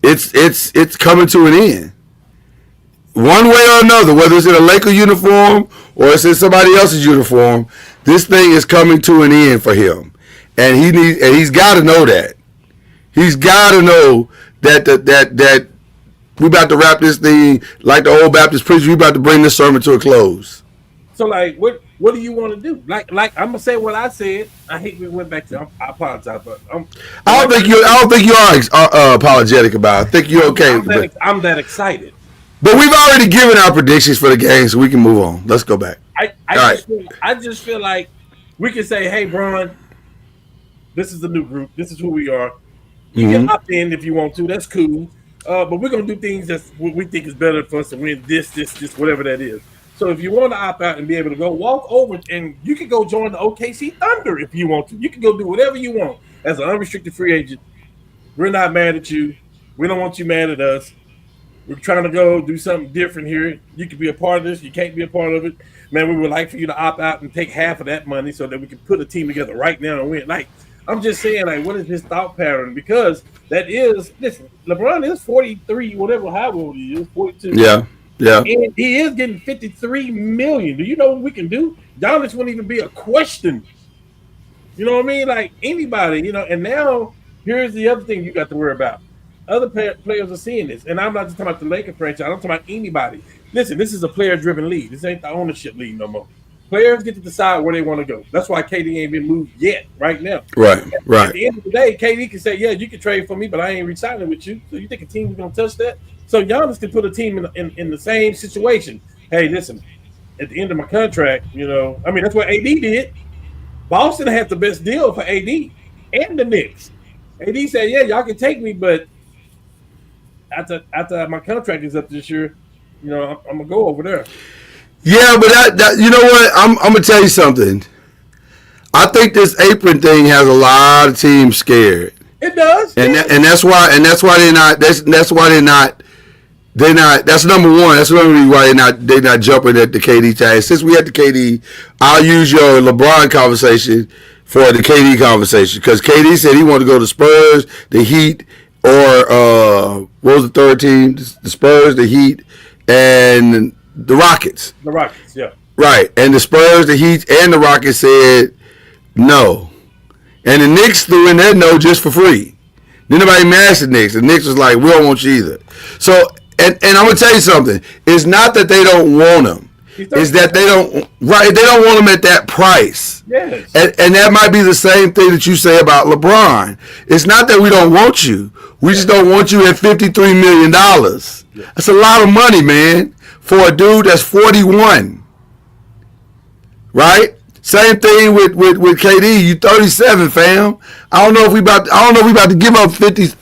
It's coming to an end. One way or another, whether it's in a Laker uniform or it's in somebody else's uniform, this thing is coming to an end for him. And he's got to know that. He's got to know that we about to wrap this thing like the old Baptist preacher. We about to bring this sermon to a close. So, like, what do you want to do? Like I'm gonna say what I said. I hate we went back to. I apologize, but I don't think you are apologetic about it. I think you're okay. I'm that excited. But we've already given our predictions for the game, so we can move on. Let's go back. I just feel like we can say, hey, Bron, this is the new group. This is who we are. You can opt in if you want to. That's cool. But we're going to do things that we think is better for us to win this, whatever that is. So if you want to opt out and be able to go walk over, and you can go join the OKC Thunder if you want to. You can go do whatever you want as an unrestricted free agent. We're not mad at you. We don't want you mad at us. We're trying to go do something different here. You can be a part of this. You can't be a part of it. Man, we would like for you to opt out and take half of that money so that we can put a team together right now and win. Like, I'm just saying, like, what is his thought pattern? Because listen, LeBron is 43, whatever, how old he is, 42. Yeah. And he is getting $53 million. Do you know what we can do? Giannis wouldn't even be a question. You know what I mean? Like, anybody, and now here's the other thing you got to worry about. Other players are seeing this. And I'm not just talking about the Lakers franchise. I'm talking about anybody. Listen, this is a player-driven league. This ain't the ownership league no more. Players get to decide where they want to go. That's why KD ain't been moved yet, right now. Right. At the end of the day, KD can say, yeah, you can trade for me, but I ain't re-signing with you. So you think a team is going to touch that? So Giannis can put a team in the same situation. Hey, listen, at the end of my contract, that's what AD did. Boston had the best deal for AD and the Knicks. AD said, "Yeah, y'all can take me, but after my contract is up this year, I'm gonna go over there." Yeah, but that you know what? I'm gonna tell you something. I think this apron thing has a lot of teams scared. It does, and that's why they're not. That's why they're not. They're not. That's number one. That's number reason why they're not jumping at the KD tag. Since we had the KD, I'll use your LeBron conversation for the KD conversation because KD said he wanted to go to Spurs, the Heat, or what was the third team? The Spurs, the Heat, and the Rockets. The Rockets, yeah. Right, and the Spurs, the Heat, and the Rockets said no, and the Knicks threw in their no just for free. Then nobody matched the Knicks. The Knicks was like, we don't want you either. So. And I'm gonna tell you something. It's not that they don't want him. It's that they don't They don't want him at that price. Yes. And that might be the same thing that you say about LeBron. It's not that we don't want you. We just don't want you at $53 million. That's a lot of money, man, for a dude that's 41. Right? Same thing with KD. You 37, fam. I don't know if we about to give up $3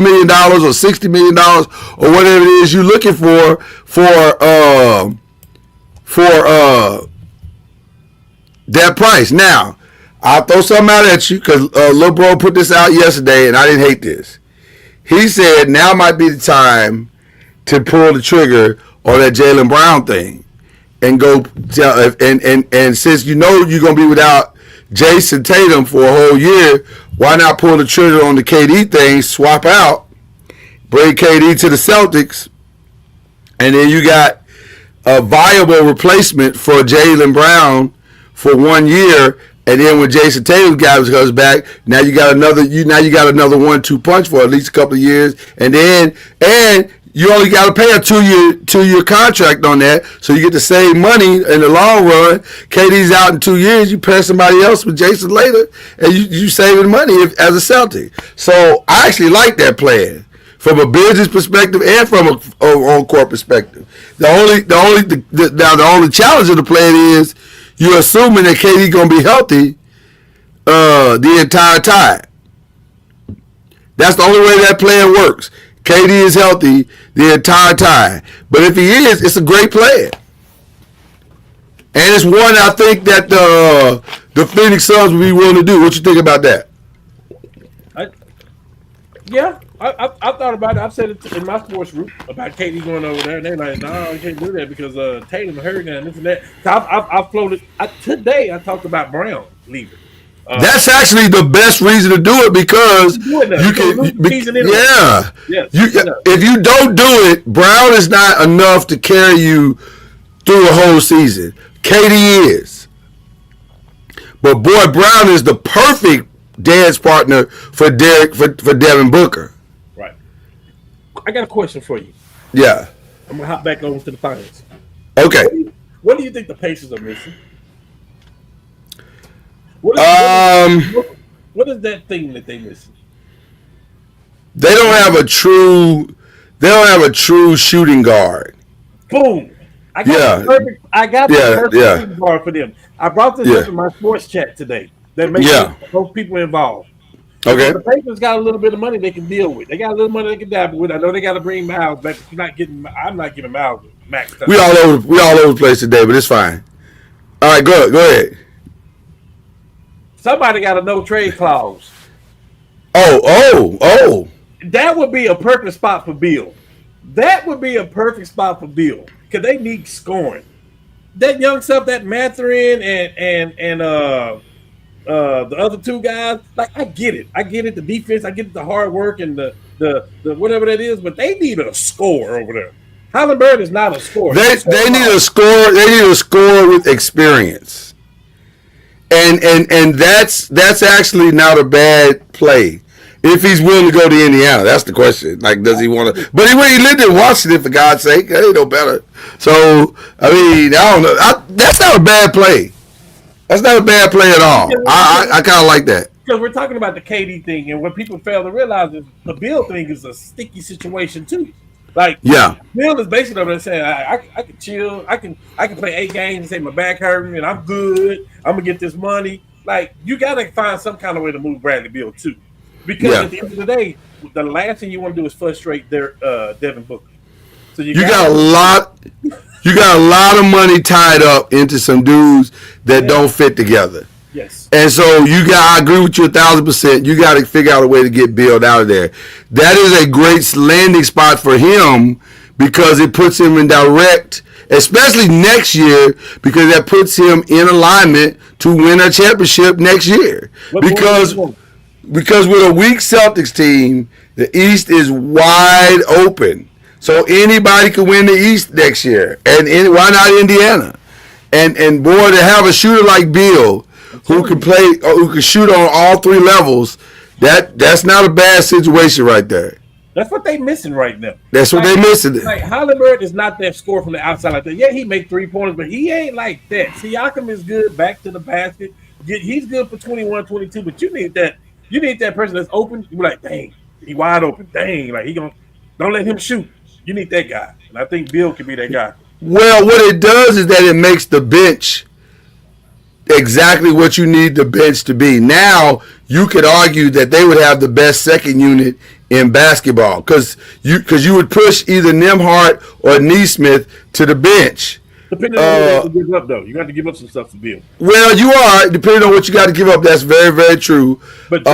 million or $60 million or whatever it is you're looking for that price. Now, I'll throw something out at you because Lil Bro put this out yesterday and I didn't hate this. He said now might be the time to pull the trigger on that Jaylen Brown thing and go tell and since you know you're gonna be without Jason Tatum for a whole year, why not pull the trigger on the KD thing, swap out, bring KD to the Celtics, and then you got a viable replacement for Jaylen Brown for 1 year, and then when Jason Tatum goes back, now you got another 1-2 punch for at least a couple of years, and you only got to pay a two-year contract on that, so you get the same money in the long run. KD's out in 2 years. You pay somebody else with Jason later, and you saving money as a Celtic. So I actually like that plan from a business perspective and from a on-court perspective. The only challenge of the plan is you're assuming that KD gonna be healthy the entire time. That's the only way that plan works. KD is healthy the entire time. But if he is, it's a great plan. And it's one I think that the Phoenix Suns would be willing to do. What you think about that? I thought about it. I've said it in my sports group about KD going over there. And they're like, no, you can't do that because Tatum hurt and this and that. So I've floated. Today I talked about Brown leaving. That's actually the best reason to do it because you can. If you don't do it, Brown is not enough to carry you through a whole season. KD is, but boy, Brown is the perfect dance partner for Devin Booker. Right. I got a question for you. Yeah. I'm gonna hop back over to the finals. Okay. What do you think the Pacers are missing? What is that thing that they missing? They don't have a true shooting guard. Boom! I got the perfect shooting guard for them. I brought this up in my sports chat today. That makes both people involved. Okay. The Pacers got a little bit of money they can deal with. They got a little money they can dabble with. I know they got to bring Miles back. I'm not giving Miles max time. We all over the place today, but it's fine. All right, go ahead. Somebody got a no trade clause. Oh. That would be a perfect spot for Bill. Because they need scoring. That young stuff, that Mathurin and the other two guys, like I get it. The defense, I get it, the hard work and the whatever that is, but they need a score over there. Halliburton is not a scorer. They need a score. They need a score with experience. And that's actually not a bad play. If he's willing to go to Indiana, that's the question. Like, does he want to? But he lived in Washington, for God's sake. That ain't no better. So, I mean, I don't know. That's not a bad play. That's not a bad play at all. I kind of like that. Because we're talking about the KD thing, and what people fail to realize is the Bill thing is a sticky situation too. Like, Bill is basically over there saying, I can chill. I can play 8 games and say my back hurting and I'm good. I'm gonna get this money. like you got to find some kind of way to move Bradley Beal too, because at the end of the day, the last thing you want to do is frustrate their Devin Booker. So you got a lot. You got a lot of money tied up into some dudes that don't fit together. Yes. And so I agree with you 1,000%. You got to figure out a way to get Beal out of there. That is a great landing spot for him because it puts him in direct, especially next year, because that puts him in alignment to win a championship next year. Because with a weak Celtics team, the East is wide open. So anybody could win the East next year. And why not Indiana? And boy, to have a shooter like Beal who can play, who can shoot on all three levels, that's not a bad situation right there. That's what they missing right now. That's what they missing. Like Halliburton is not that score from the outside like that. Yeah, he make 3-pointers, but he ain't like that. Siakam is good back to the basket. He's good for 21, 22, but you need that person that's open. You're like, dang, he wide open. Dang, like don't let him shoot. You need that guy. And I think Beal can be that guy. Well, what it does is that it makes the bench exactly what you need the bench to be. Now, you could argue that they would have the best second unit in basketball because you would push either Nembhard or Neesmith to the bench. Depending on what you have to give up, though. You got to give up some stuff to Beal. Well, you are. Depending on what you got to give up, that's very, very true. But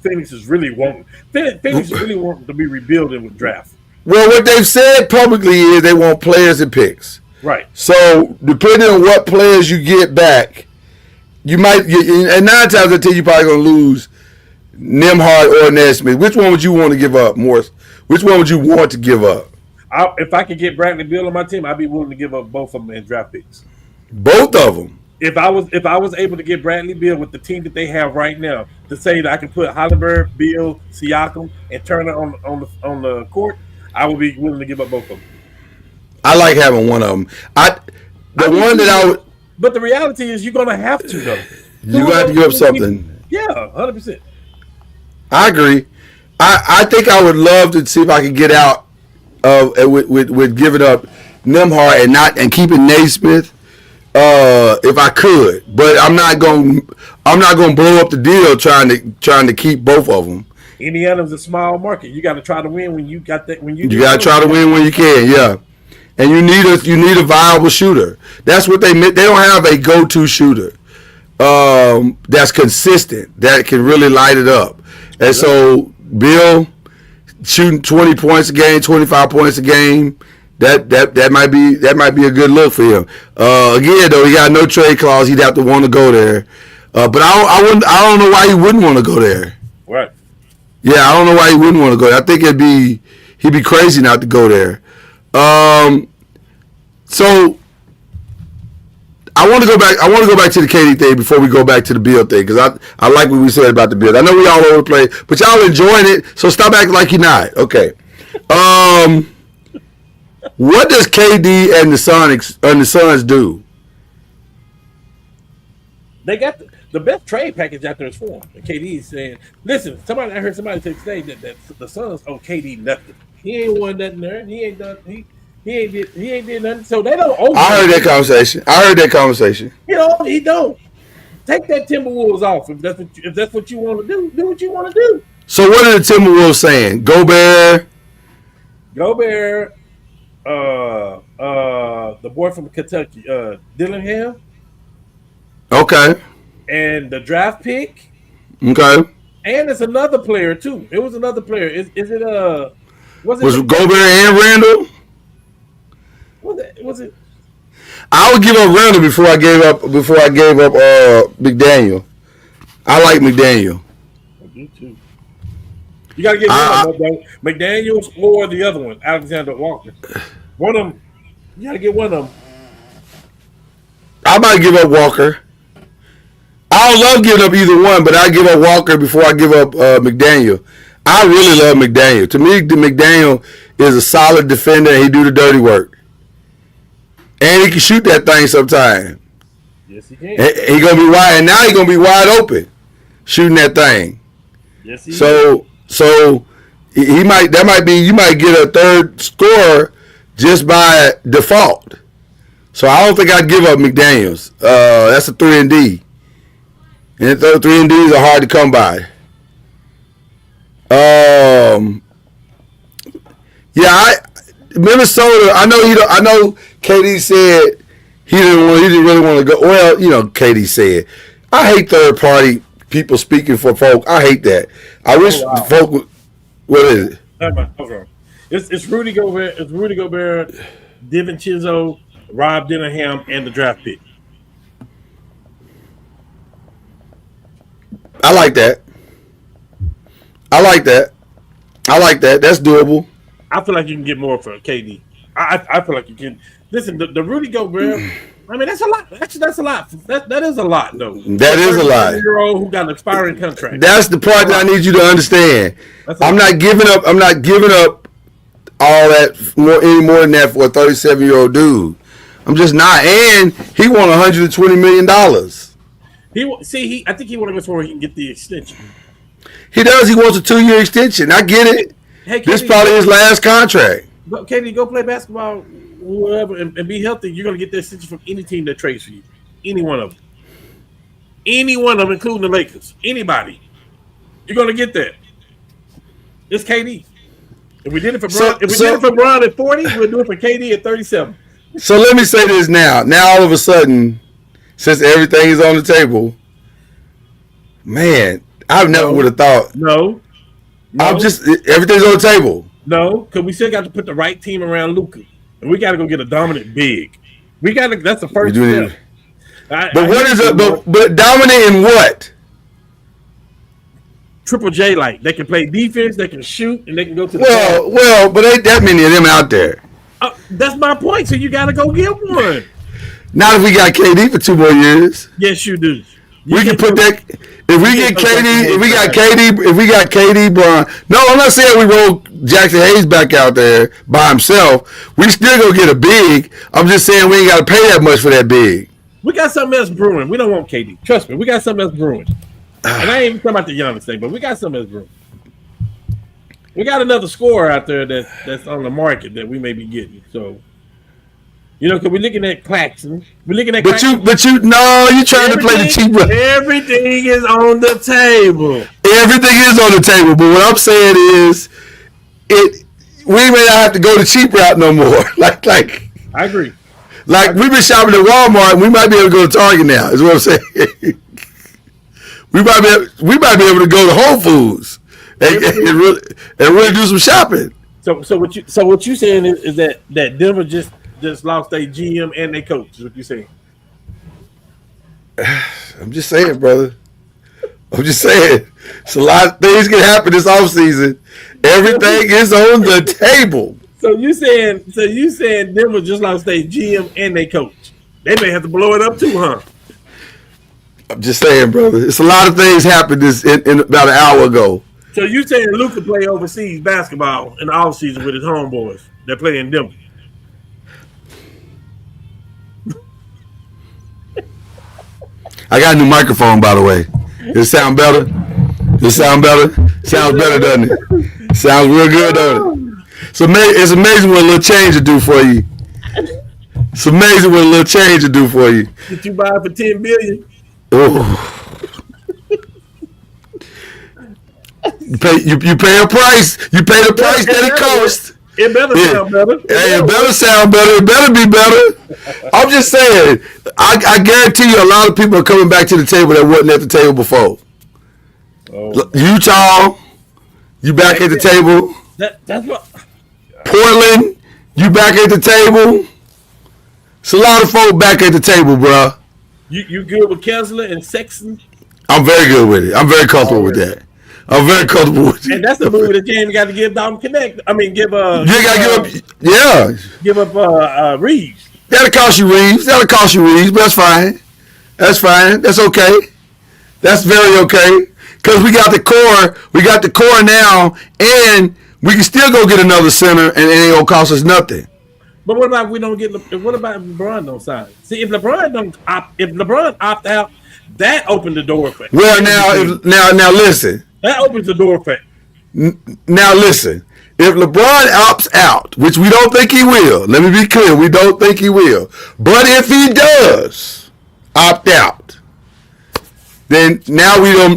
Phoenix is really wanting. Phoenix is really wanting to be rebuilding with draft. Well, what they've said publicly is they want players and picks. Right. So, depending on what players you get back, you might get, and 9 times out of 10, you're probably going to lose Nembhard or Nesmith. Which one would you want to give up, Morris? Which one would you want to give up? If I could get Bradley Beal on my team, I'd be willing to give up both of them in draft picks. Both of them? If I was able to get Bradley Beal with the team that they have right now, to say that I can put Halliburton, Beal, Siakam, and Turner on the court, I would be willing to give up both of them. I like having one of them. But the reality is, you're gonna have to though. You got to give up something. Yeah, 100%. I agree. I think I would love to see if I could get out of with giving up Nembhard and keeping Naismith. If I could, but I'm not going to blow up the deal trying to keep both of them. Indiana's a small market. You got to try to win when you got that. You got to try to win when you can. Yeah, and you need a viable shooter. That's what they meant. They don't have a go-to shooter that's consistent that can really light it up. And so Bill shooting 20 points a game, 25 points a game. That might be a good look for him. Again, though, he got no trade clause. He'd have to want to go there. But I don't know why he wouldn't want to go there. Right. Yeah, I don't know why he wouldn't want to go there. I think he'd be crazy not to go there. So I want to go back to the KD thing before we go back to the Bill thing because I like what we said about the Bill. I know we all over the place, but y'all enjoying it. So stop acting like you're not. Okay. What does KD and the Suns do? They got the best trade package out there is for him. And KD is saying, "Listen, I heard somebody say today that the Suns owe KD nothing. He ain't won nothing there. He ain't done. He ain't did nothing. So they don't owe. I heard that conversation. You know, he don't. Take that Timberwolves off if that's what you want to do. Do what you want to do. So what are the Timberwolves saying? Gobert. The boy from Kentucky, Dillingham. Okay. And the draft pick. Okay. And it's another player too. It was another player. Was it Gobert and Randall? Was it? I would give up Randall before I gave up McDaniel. I like McDaniel. I do too. You got to get one of them, McDaniels or the other one, Alexander Walker. One of them. You got to get one of them. I might give up Walker. I don't love giving up either one, but I give up Walker before I give up McDaniel. I really love McDaniel. To me, McDaniel is a solid defender and he do the dirty work. And he can shoot that thing sometime. Yes, he can. He gonna be wide, and now he's gonna be wide open, shooting that thing. Yes, he is. So you might get a third scorer just by default. So I don't think I'd give up McDaniels. That's a 3-and-D. And 3 and Ds are hard to come by. Minnesota. I know KD said he didn't really want to go. Well, KD said, I hate third party people speaking for folk. I hate that. I wish folk would. What is it? Okay. It's Rudy Gobert. It's Rudy Gobert, Devin Chizzo, Rob Dinningham, and the draft pick. I like that. That's doable. I feel like you can get more for KD. I feel like you can. Listen, the Rudy Gobert. I mean, that's a lot. Actually, that's a lot. That is a lot, though. That is a lot. Who got an expiring contract? That's the part that I need you to understand. I'm not giving up all that any more than that for a 37-year-old dude. I'm just not. And he won $120 million. I think he wants to go somewhere he can get the extension. He does. He wants a 2-year extension. I get it. Hey, KD, this is probably his last contract. KD, go play basketball, whatever, and be healthy. You're going to get that extension from any team that trades for you. Any one of them. Any one of them, including the Lakers. Anybody. You're going to get that. It's KD. If we did it for Bron at 40, we'll do it for KD at 37. So let me say this now. Now all of a sudden, since everything is on the table, man, I never would have thought. No. Everything's on the table. No, because we still got to put the right team around Luka. And we got to go get a dominant big. That's the first step. But dominant in what? Triple J, like they can play defense, they can shoot, and they can go to the but ain't that many of them out there. That's my point. So you got to go get one. Not if we got KD for 2 more years. Yes, you do. We can put that. If we got KD, Bron. No, I'm not saying we roll Jackson Hayes back out there by himself. We still gonna get a big. I'm just saying we ain't got to pay that much for that big. We got something else brewing. We don't want KD. Trust me, we got something else brewing. And I ain't even talking about the Giannis thing, but we got something else brewing. We got another scorer out there that's on the market that we may be getting. So. Because we're looking at Claxton. We're looking at Claxton. You're trying to play the cheap route. Everything is on the table. Everything is on the table. But what I'm saying is, we may not have to go the cheap route no more. Like I agree. We've been shopping at Walmart, and we might be able to go to Target now. Is what I'm saying. we might be able to go to Whole Foods and really do some shopping. So what you saying is that Denver just lost their GM and their coach, is what you saying? I'm just saying, brother. I'm just saying. It's a lot of things can happen this offseason. Everything is on the table. So you saying Denver just lost their GM and their coach. They may have to blow it up too, huh? I'm just saying, brother. It's a lot of things happened in about an hour ago. So you saying Luka play overseas basketball in the offseason with his homeboys that play in Denver? I got a new microphone, by the way. Does it sound better? Sounds better, doesn't it? Sounds real good, doesn't it? It's amazing what a little change will do for you. It's amazing what a little change will do for you. Did you buy it for $10 billion? Oh. You pay a price. You pay the price that it costs. It better sound better. It better sound better. It better be better. I'm just saying. I guarantee you, a lot of people are coming back to the table that wasn't at the table before. Oh. Utah, you back at the table. That's what. Portland, you back at the table. It's a lot of folk back at the table, bro. You good with Kessler and Sexton? I'm very good with it. I'm very comfortable with that. I'm very comfortable with it. And that's the movie that James got to give Dom Connect. I mean, give up Reeves. That'll cost you Reeves, but that's fine. That's okay. That's very okay. Because we got the core now, and we can still go get another center, and it ain't gonna cost us nothing. But what about what about if LeBron don't sign? See, if LeBron opt out, that opened the door for. Well, now listen. That opens the door for. Now listen. If LeBron opts out, which we don't think he will, let me be clear, we don't think he will. But if he does opt out, Then now we them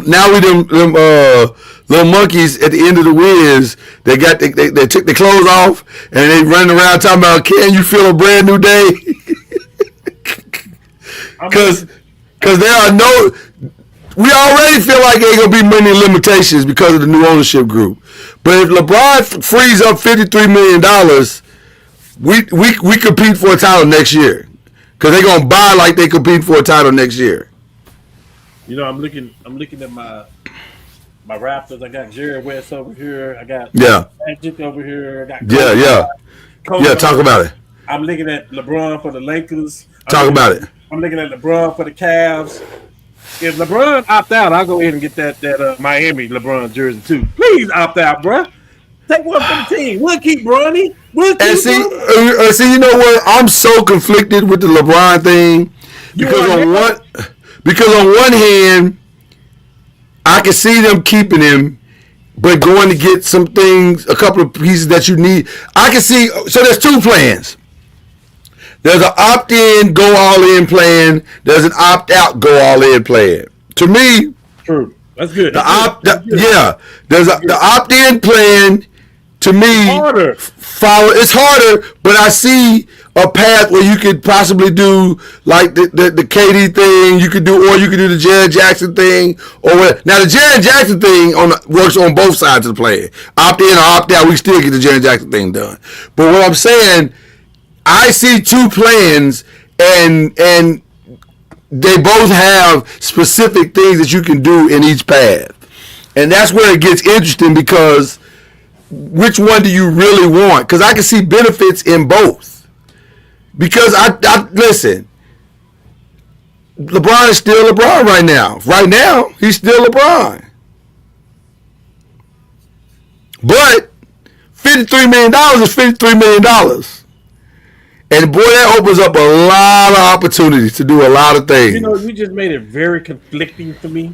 little monkeys at the end of the whiz. They got they took their clothes off and they running around talking about, can you feel a brand new day? Because there are no. We already feel like there ain't gonna be many limitations because of the new ownership group. But if LeBron frees up $53 million, we compete for a title next year. Because they're gonna buy like they compete for a title next year. You know, I'm looking at my Raptors. I got Jerry West over here. I got Magic over here. I got Kobe. Talk about it. I'm looking at LeBron for the Lakers. Talk about it. I'm looking at LeBron for the Cavs. If LeBron opt out, I'll go ahead and get that Miami LeBron jersey too. Please opt out, bro. Take one for the team. We'll keep Bronny. See, you know what? I'm so conflicted with the LeBron thing because on one hand, I can see them keeping him, but going to get some things, a couple of pieces that you need. I can see. So there's two plans. There's an opt-in, go all-in plan. There's an opt-out, go all-in plan. To me, true. That's good. The opt-in plan. To me, it's harder, but I see a path where you could possibly do like the KD thing. You could do the Jared Jackson thing, or now the Jared Jackson thing works on both sides of the plan. Opt in or opt out, we still get the Jared Jackson thing done. But what I'm saying, I see two plans, and they both have specific things that you can do in each path, and that's where it gets interesting because. Which one do you really want? Because I can see benefits in both. Because I listen, LeBron is still LeBron right now. Right now, he's still LeBron. But $53 million is $53 million. And boy, that opens up a lot of opportunities to do a lot of things. You know, you just made it very conflicting for me.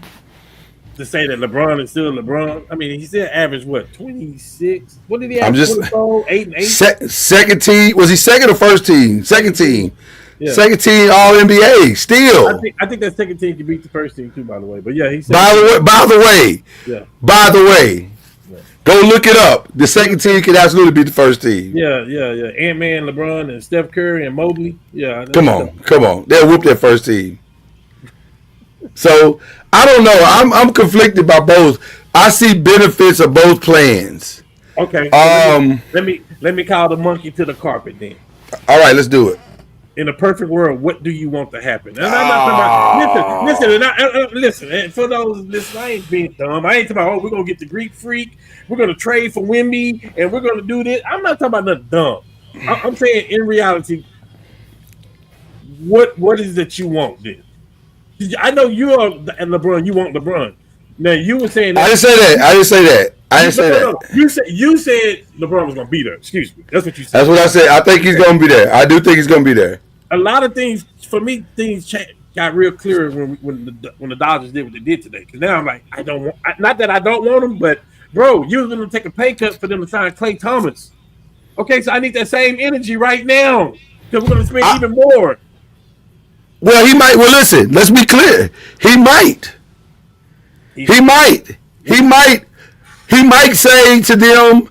To say that LeBron is still LeBron. I mean, he still averaged what, 26? What did he average? 8 and 8. Second team. Was he second or first team? Second team. Yeah. Second team All NBA. Still. I think that second team can beat the first team too. By the way, but yeah, he said. By the way. Go look it up. The second team can absolutely beat the first team. Yeah. Ant-Man, LeBron, and Steph Curry and Mobley. Yeah. Come on. They'll whoop that first team. So I don't know. I'm conflicted by both. I see benefits of both plans. Okay. Let me call the monkey to the carpet then. All right, let's do it. In a perfect world, what do you want to happen? And I'm not talking about listen. And for those listening, I ain't being dumb. I ain't talking about we're gonna get the Greek Freak, we're gonna trade for Wemby, and we're gonna do this. I'm not talking about nothing dumb. I'm saying in reality, what is that you want then? I know you are and LeBron. You want LeBron. Now you were saying that. I didn't say that. You said LeBron was going to be there. Excuse me. That's what you said. That's what I said. I think he's going to be there. I do think he's going to be there. A lot of things for me, things got real clear when the Dodgers did what they did today. Because now I'm like, I don't want. Not that I don't want them, but bro, you was going to take a pay cut for them to sign Klay Thomas. Okay, so I need that same energy right now because we're going to spend even more. Well, he might. Well, listen. Let's be clear. He might. He might say to them,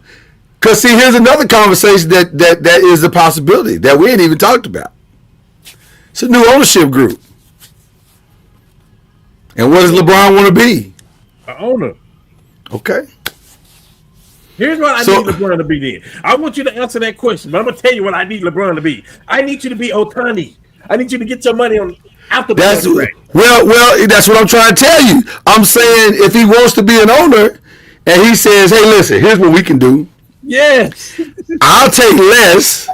because see, here's another conversation that is a possibility that we ain't even talked about. It's a new ownership group. And what does LeBron want to be? An owner. Okay. Here's what I need LeBron to be then. I want you to answer that question, but I'm going to tell you what I need LeBron to be. I need you to be Ohtani. I need you to get your money on out the contract. Well, that's what I'm trying to tell you. I'm saying if he wants to be an owner and he says, hey, listen, here's what we can do. Yes. I'll take less.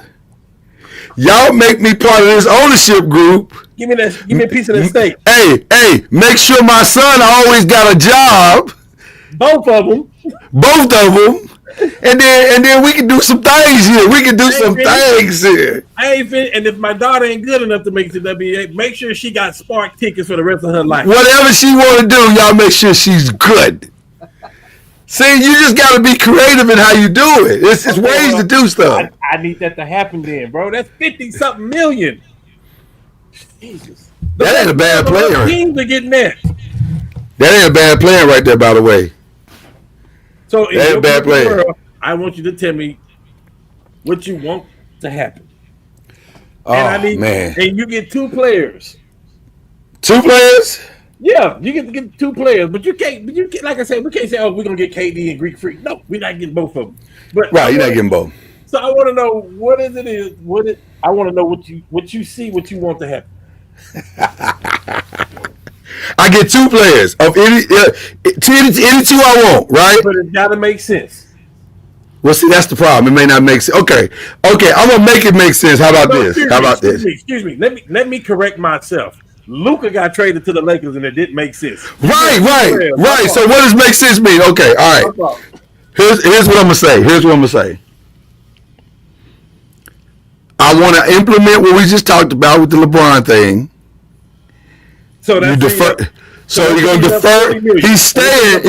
Y'all make me part of this ownership group. Give me a piece of the steak. Hey, make sure my son always got a job. Both of them. And then we can do some things here. And if my daughter ain't good enough to make it to WNBA, make sure she got Spark tickets for the rest of her life. Whatever she want to do, y'all make sure she's good. See, you just got to be creative in how you do it. It's ways to do stuff. I need that to happen then, bro. That's 50-something million. Jesus. That ain't a bad player. Teams are getting that. That ain't a bad plan right there, by the way. So in That ain't your a bad perfect plan. world, I want you to tell me what you want to happen. And I Oh need, man, and you get two players. 2 players? Yeah, you get two players, but you can't. But you can't, like I said, we can't say, "Oh, we're gonna get KD and Greek Freak." No, we're not getting both of them. But Right, you're not getting both. so I want to know what is it is what it. I want to know what you see, what you want to happen. I get 2 players of any two I want, right? But it's got to make sense. Well, see, that's the problem. It may not make sense. Okay, I'm gonna make it make sense. How about No, this? How about this? excuse me. Let me correct myself. Luca got traded to the Lakers and it didn't make sense. Right. So what does make sense mean? Okay, all right. Here's what I'm gonna say. I want to implement what we just talked about with the LeBron thing. So that's you defer. So you're gonna defer. He's staying,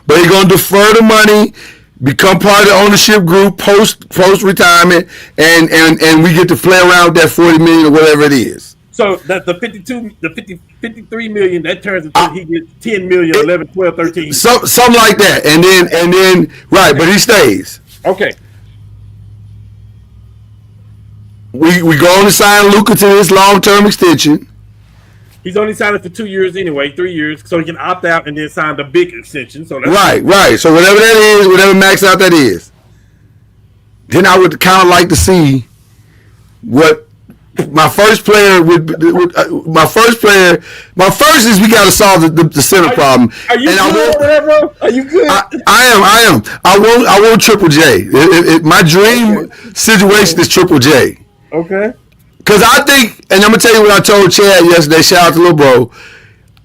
but he's gonna defer the money, become part of the ownership group post retirement, and we get to play around with that 40 million or whatever it is. So that's the 53 million that turns into he gets 10 million, 11, 12, 13. Something like that, and then right, but he stays. Okay. We go on to sign Luka to this long-term extension. He's only signed it for 2 years anyway, 3 years, so he can opt out and then sign the big extension. So that's right. So whatever that is, whatever max out that is, then I would kind of like to see what my first player would. My first is we got to solve the center problem. Are you good over there, bro? Are you good? I am. I want Triple J. My dream situation is Triple J. Okay. Because I think, and I'm going to tell you what I told Chad yesterday, shout out to Lil Bro.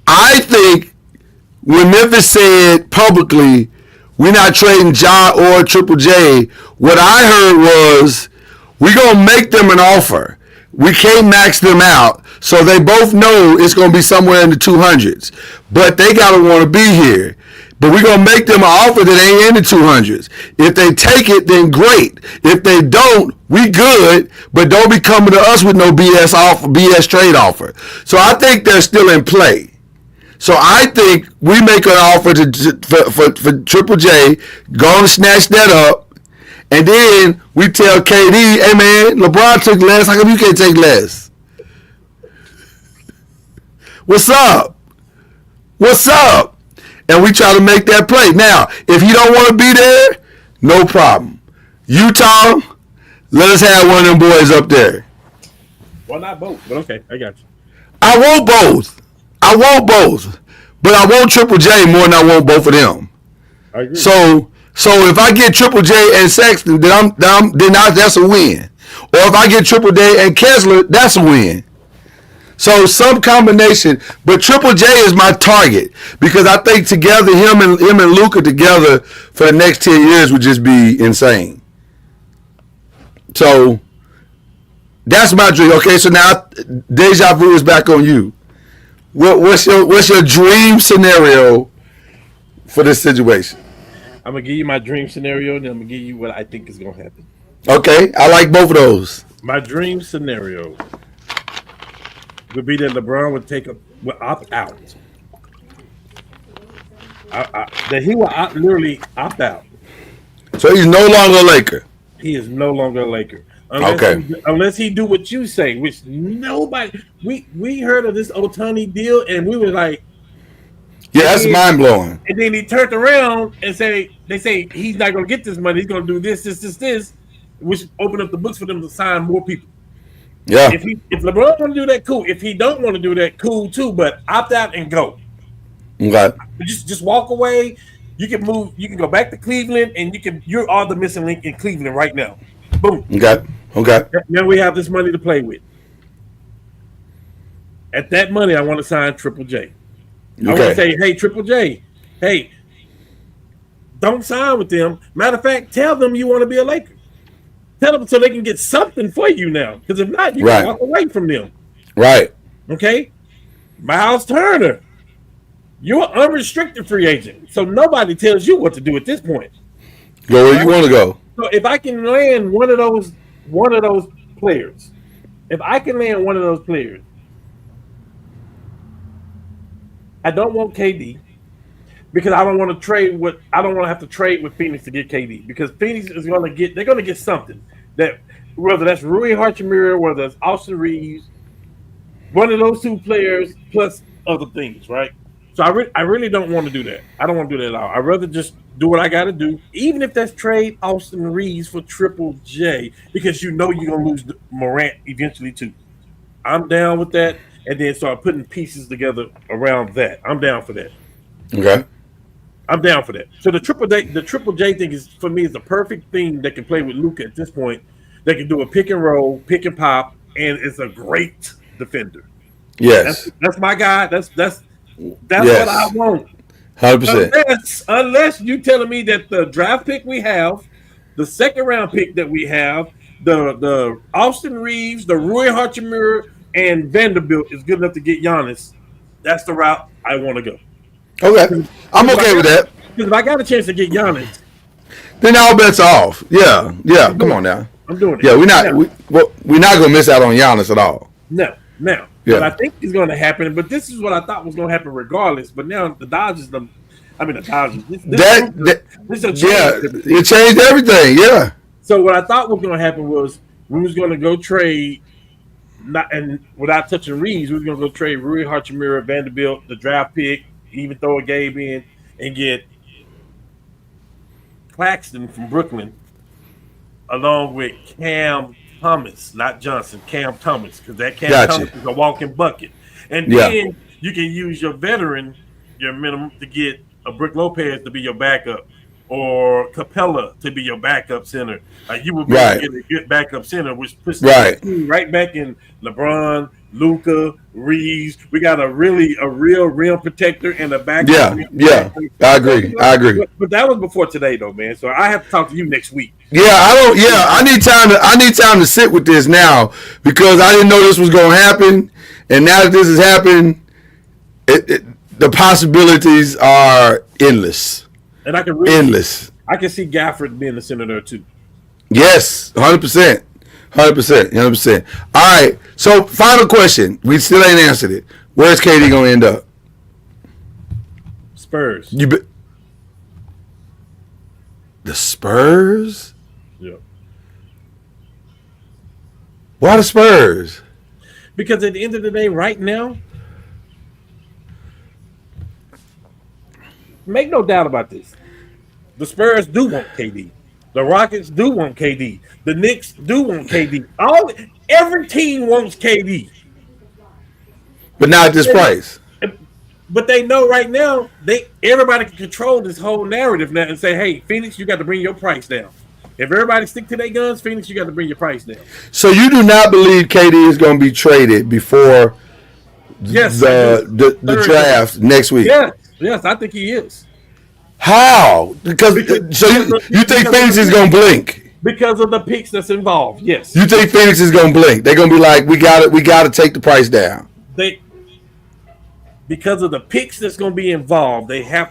I think when Memphis said publicly, we're not trading Ja or Triple J, what I heard was, we're going to make them an offer. We can't max them out. So they both know it's going to be somewhere in the 200s. But they got to want to be here. But we're going to make them an offer that ain't in the 200s. If they take it, then great. If they don't, we good. But don't be coming to us with no BS trade offer. So I think they're still in play. So I think we make an offer for Triple J, go and snatch that up. And then we tell KD, hey man, LeBron took less. How come you can't take less? What's up? And we try to make that play. Now, if you don't want to be there, no problem. Utah, let us have one of them boys up there. Well, not both, but okay, I got you. I want both. But I want Triple J more than I want both of them. I agree. So if I get Triple J and Sexton, then that's a win. Or if I get Triple J and Kessler, that's a win. So some combination, but Triple J is my target because I think together him and Luka together for the next 10 years would just be insane. So that's my dream. Okay, so now Deja Vu is back on you. What's your dream scenario for this situation? I'm gonna give you my dream scenario, and then I'm gonna give you what I think is gonna happen. Okay, I like both of those. My dream scenario would be that LeBron would opt out. That he will literally opt out. So he's no longer a Laker. He is no longer a Laker. Unless he do what you say, which nobody we heard of this Ohtani deal and we were like, yeah, that's mind blowing. And then he turned around and they say he's not gonna get this money, he's gonna do this, which opened up the books for them to sign more people. Yeah. If LeBron want to do that, cool. If he don't want to do that, cool too. But opt out and go. Okay. Just walk away. You can move. You can go back to Cleveland, and you're all the missing link in Cleveland right now. Boom. Okay. Now we have this money to play with. At that money, I want to sign Triple J. I want to say, hey, Triple J, hey, don't sign with them. Matter of fact, tell them you want to be a Laker. Tell them so they can get something for you now. Because if not, you can walk away from them. Right. Okay? Miles Turner, you're an unrestricted free agent. So nobody tells you what to do at this point. Go where you want to go. So if I can land one of those players, I don't want KD because I don't want to trade with. I don't want to have to trade with Phoenix to get KD because Phoenix is going to get. They're going to get something that whether that's Rui Hachimura, whether it's Austin Reeves, one of those two players plus other things, right? So I really don't want to do that. I don't want to do that at all. I'd rather just do what I got to do, even if that's trade Austin Reeves for Triple J, because you know you're gonna lose Morant eventually too. I'm down with that, and then start putting pieces together around that. I'm down for that. Okay. I'm down for that. So the Triple J thing is for me is the perfect thing that can play with Luka at this point. They can do a pick and roll, pick and pop, and it's a great defender. Yes. That's my guy. That's Yes. what I want. 100%. Unless you telling me that the draft pick we have, the second round pick that we have, the Austin Reeves, the Rui Hachimura, and Vanderbilt is good enough to get Giannis, that's the route I want to go. Okay. I'm okay with that. Because if I got a chance to get Giannis, then all bets are off. Yeah. Come on now. I'm doing it. Yeah, we're not gonna miss out on Giannis at all. No. Yeah. What I think is going to happen, but this is what I thought was going to happen regardless. But now the Dodgers, This it changed everything. Yeah. So what I thought was going to happen was we was going to go trade, without touching Reeves, we was going to go trade Rui Hachimura, Vanderbilt, the draft pick, even throw a Gabe in, and get Claxton from Brooklyn, along with Cam Thomas, not Johnson, Cam Thomas, because that Cam Thomas is a walking bucket. And then you can use your veteran, your minimum, to get a Brook Lopez to be your backup, or Capella to be your backup center. Like you would be able to get a good backup center, which puts right back in LeBron, Luka, Reeves. We got a real rim protector and a backup. Yeah. I agree. But that was before today, though, man. So I have to talk to you next week. I need time to sit with this now because I didn't know this was going to happen, and now that this has happened, the possibilities are endless. And I can endless. I can see Gafford being the center there too. Yes, 100%. 100%. All right. So final question. We still ain't answered it. Where's KD going to end up? Spurs. The Spurs? Yeah. Why the Spurs? Because at the end of the day, right now, make no doubt about this. The Spurs do want KD. The Rockets do want KD. The Knicks do want KD. Every team wants KD. But not at this price. But they know right now everybody can control this whole narrative now and say, hey, Phoenix, you got to bring your price down. If everybody stick to their guns, Phoenix, you got to bring your price down. So you do not believe KD is going to be traded before the draft next week? Yes, I think he is. How? Because you think Phoenix is going to blink? Because of the picks that's involved, yes. You think Phoenix is going to blink? They're going to be like, we got to take the price down. Because of the picks that's going to be involved, they have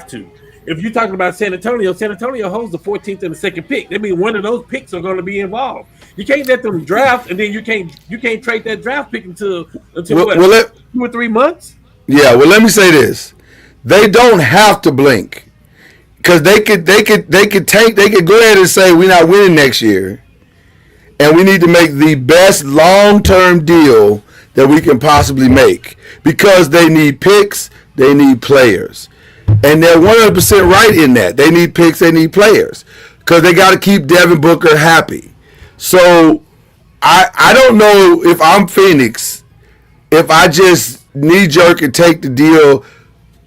to. If you're talking about San Antonio holds the 14th and the second pick. That means one of those picks are going to be involved. You can't let them draft, and then you can't trade that draft pick until 2 or 3 months. Yeah, well, let me say this: they don't have to blink because they could go ahead and say we're not winning next year, and we need to make the best long-term deal that we can possibly make because they need picks, they need players. And they're 100% right in that. They need picks, they need players because they got to keep Devin Booker happy. So I don't know if I'm Phoenix, if I just knee-jerk and take the deal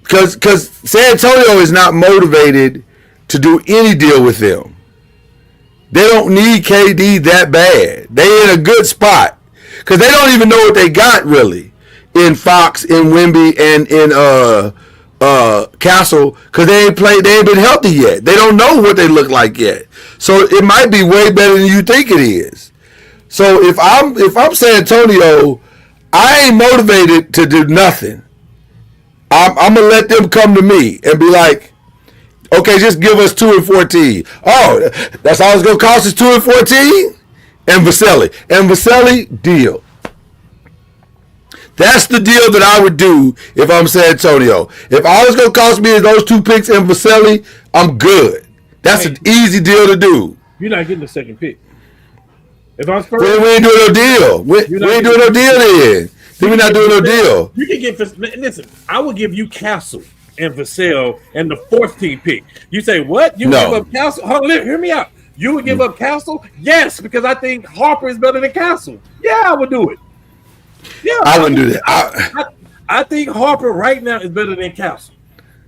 because San Antonio is not motivated to do any deal with them. They don't need KD that bad. They're in a good spot because they don't even know what they got really in Fox, in Wemby, and in Castle because they ain't been healthy yet. They don't know what they look like yet. So it might be way better than you think it is. So if I'm San Antonio, I ain't motivated to do nothing. I'm gonna let them come to me and be like, okay, just give us 2 and 14. Oh, that's all it's gonna cost is 2 and 14? And Vaselli, deal. That's the deal that I would do if I'm San Antonio. If all it's going to cost me is those 2 picks and Vaselli, I'm good. That's an easy deal to do. You're not getting the second pick. If I'm Spurs, we ain't doing no deal. We ain't doing no deal then. Then we're not doing no deal. You can get, listen, I will give you Castle and Vassell and the 14th pick. You say, what? You give up Castle? Hold on, hear me out. You would give up Castle? Yes, because I think Harper is better than Castle. Yeah, I would do it. Yeah, I wouldn't do that. I think Harper right now is better than Castle.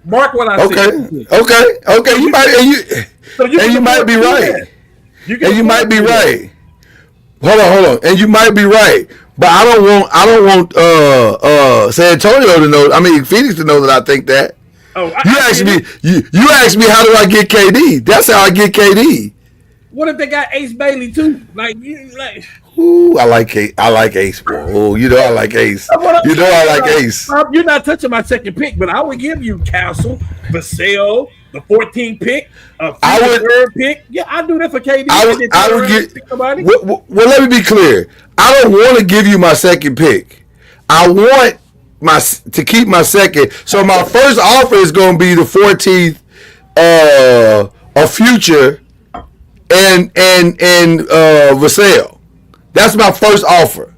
Mark what I said. Okay. You might be right. You might be right. Hold on. And you might be right. But I don't want San Antonio to know. I mean Phoenix to know that I think that. You asked me how do I get KD? That's how I get KD. What if they got Ace Bailey too? Ooh, I like Ace, bro. Oh, you know I like Ace. You know I like Ace. You're not touching my second pick, but I would give you Castle, Vassell, the 14th pick, third pick. Yeah, I do that for KD. I would get. Well, let me be clear. I don't want to give you my second pick. I want to keep my second. So my first offer is going to be the 14th, a Future, and Vassell. That's my first offer.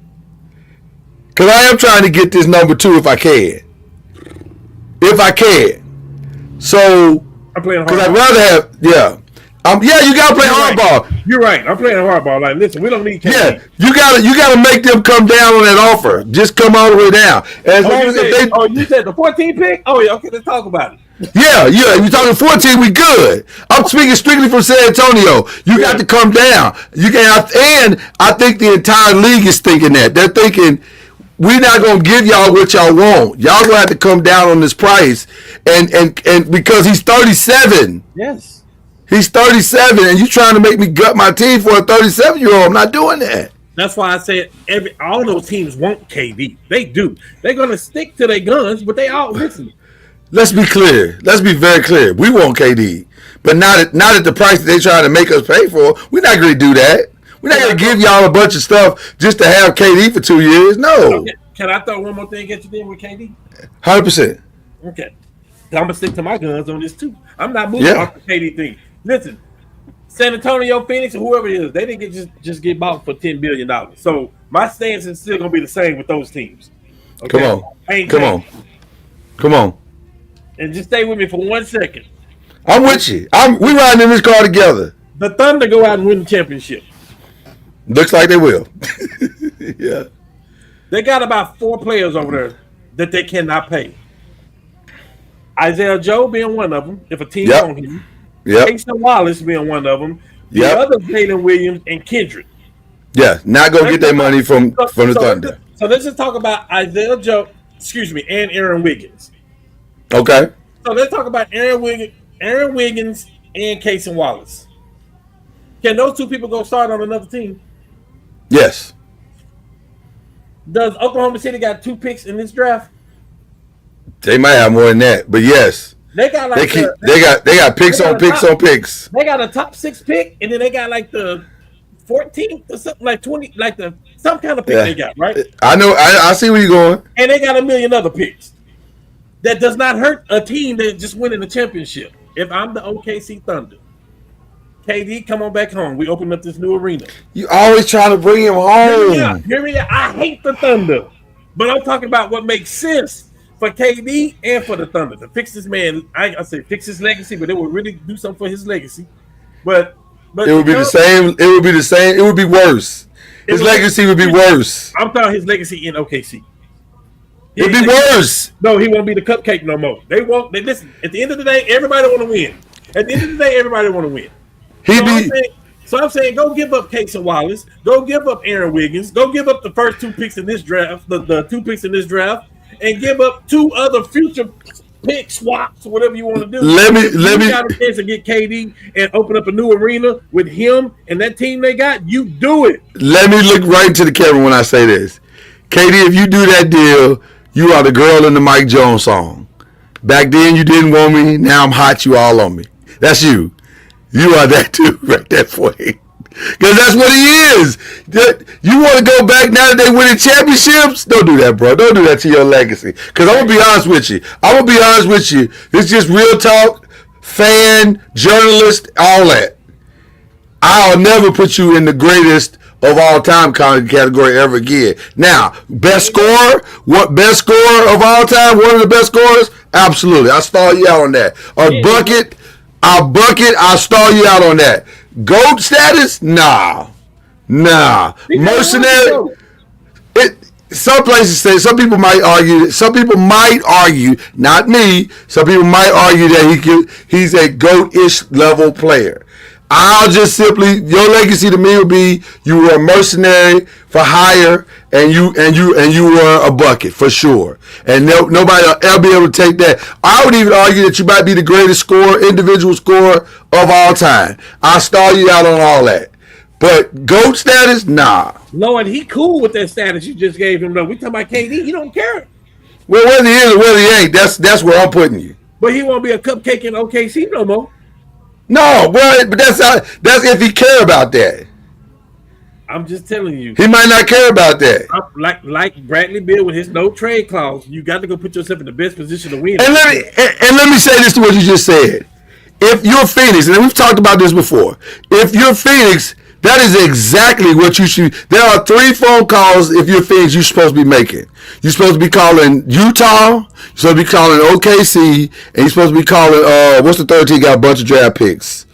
Because I am trying to get this number 2 if I can. So, because I'd rather have, you gotta play hardball. You're right. I'm playing hardball. Like, listen, we don't need KD. Yeah, you gotta make them come down on that offer. Just come all the way down. As long as you said the 14th pick? Oh yeah, okay, let's talk about it. Yeah. You're talking 14, we good. I'm speaking strictly from San Antonio. You got to come down. And I think the entire league is thinking that. They're thinking we're not gonna give y'all what y'all want. Y'all gonna have to come down on this price. And because he's 37. Yes. He's 37, and you trying to make me gut my team for a 37-year-old. I'm not doing that. That's why I said all those teams want KD. They do. They're gonna stick to their guns, but they all listen. Let's be clear. Let's be very clear. We want KD, but not at the price that they're trying to make us pay for. We're not going to do that. We're not going to give y'all a bunch of stuff just to have KD for 2 years. No. Okay. Can I throw one more thing at you then with KD? 100%. Okay. I'm going to stick to my guns on this too. I'm not moving off the KD thing. Listen, San Antonio, Phoenix, or whoever it is, they didn't just get bought for $10 billion. So my stance is still going to be the same with those teams. Okay? Come on. And just stay with me for 1 second. I'm with you. We riding in this car together. The Thunder go out and win the championship. Looks like they will. Yeah. They got about 4 players over there that they cannot pay. Isaiah Joe being one of them, if a team wants him. Yep. Jason Wallace being one of them. The other Jalen Williams and Kendrick. Yeah, not going to get their money from the Thunder. So let's just talk about Isaiah Joe, and Aaron Wiggins. Okay. So let's talk about Aaron Wiggins and Casey Wallace. Can those 2 people go start on another team? Yes. Does Oklahoma City got 2 picks in this draft? They might have more than that, but yes. They got like they got picks on picks on picks. They got a top 6 pick, and then they got like the 14th or something, like 20, like some kind of pick they got, right? I know. I see where you're going. And they got a million other picks. That does not hurt a team that just winning the championship. If I'm the OKC Thunder, KD, come on back home. We open up this new arena. You always trying to bring him home. Hear me out. I hate the Thunder, but I'm talking about what makes sense for KD and for the Thunder to fix this man. I say fix his legacy, but it would really do something for his legacy. But it would be the same. It would be the same. It would be worse. His legacy would be worse. I'm talking his legacy in OKC. It'd be worse. No, he won't be the cupcake no more. They won't. Listen. At the end of the day, everybody want to win. At the end of the day, everybody want to win. So I'm saying, go give up Casey Wallace. Go give up Aaron Wiggins. Go give up the first 2 picks in this draft. The 2 picks in this draft, and give up 2 other future pick swaps, whatever you want to do. Let me got a chance to get KD and open up a new arena with him and that team they got. You do it. Let me look right into the camera when I say this, KD. If you do that deal, you are the girl in the Mike Jones song. Back then you didn't want me. Now I'm hot. You all on me. That's you. You are that too, right that way. Because that's what he is. You want to go back now that they winning championships? Don't do that, bro. Don't do that to your legacy. Because I'm going to be honest with you. This is just real talk, fan, journalist, all that. I'll never put you in the greatest of all time category ever again. Now, best scorer of all time, one of the best scorers? Absolutely. I'll stall you out on that. I'll stall you out on that. GOAT status? Nah. Mercenary? Some places say, some people might argue, not me, some people might argue that he's a GOAT-ish level player. I'll just simply, your legacy to me would be you were a mercenary for hire and you were a bucket for sure. And nobody will ever be able to take that. I would even argue that you might be the greatest individual scorer of all time. I'll stall you out on all that. But GOAT status, nah. No, and he cool with that status you just gave him though. We talking about KD, he don't care. Well, whether he is or whether he ain't, that's where I'm putting you. But he won't be a cupcake in OKC no more. No, well, but that's if he care about that. I'm just telling you. He might not care about that. Like Bradley Beal with his no trade clause, you got to go put yourself in the best position to win. And let me say this to what you just said. If you're Phoenix, and we've talked about this before, if you're Phoenix, that is exactly what you should. There are 3 phone calls if you're Phoenix you're supposed to be making. You're supposed to be calling Utah, you're supposed to be calling OKC, and you're supposed to be calling, what's the third team got a bunch of draft picks?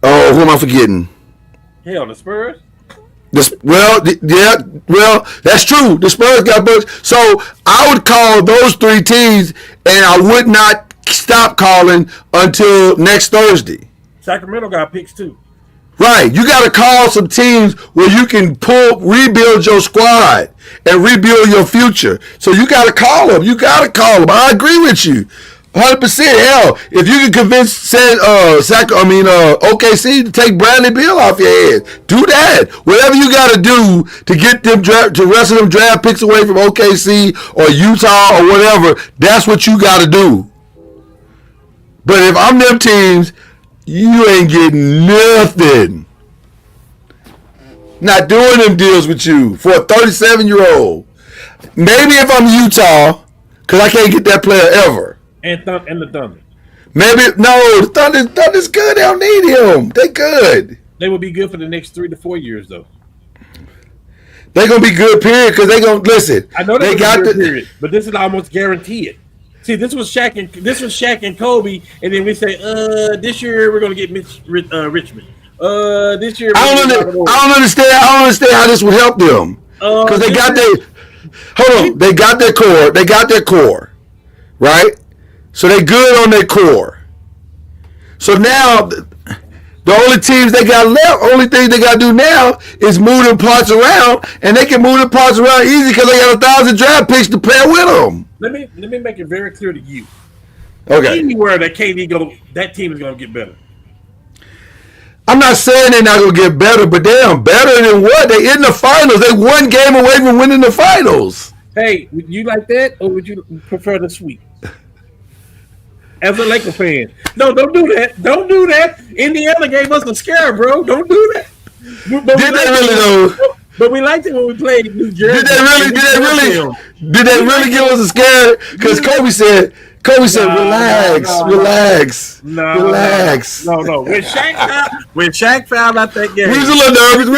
Oh, who am I forgetting? Hell, the Spurs? Well, that's true. The Spurs got a bunch. So I would call those 3 teams, and I would not stop calling until next Thursday. Sacramento got picks too. Right, you got to call some teams where you can rebuild your squad and rebuild your future. So you got to call them. I agree with you, 100%. Hell, if you can convince OKC to take Bradley Beal off your head, do that. Whatever you got to do to get them to rest of them draft picks away from OKC or Utah or whatever, that's what you got to do. But if I'm them teams, you ain't getting nothing. Not doing them deals with you for a 37-year-old. Maybe if I'm Utah, because I can't get that player ever. And the Thunder. Maybe, no, the Thunder's good. They don't need him. They good. They will be good for the next 3 to 4 years, though. They're going to be good, period, because they're going to, listen. I know they got good, period, but this is almost guaranteed. See, this was Shaq and Kobe, and then we say, this year we're gonna get Richmond. This year I don't understand how this would help them because they got their core, right? So they good on their core. So now the only teams they got left, only thing they got to do now is move them parts around, and they can move the parts around easy because they got 1,000 draft picks to pair with them. Let me make it very clear to you. Okay. Anywhere that KD go, that team is going to get better. I'm not saying they're not going to get better, but damn, better than what? They in the finals. They 1 game away from winning the finals. Hey, would you like that, or would you prefer the sweep? As a Laker fan, no, don't do that. Don't do that. Indiana gave us a scare, bro. Don't do that. Did they really though? But we liked it when we played New Jersey. Did they really give us a scare? Because Kobe said, relax. No. When Shaq found out that game, we was a little nervous.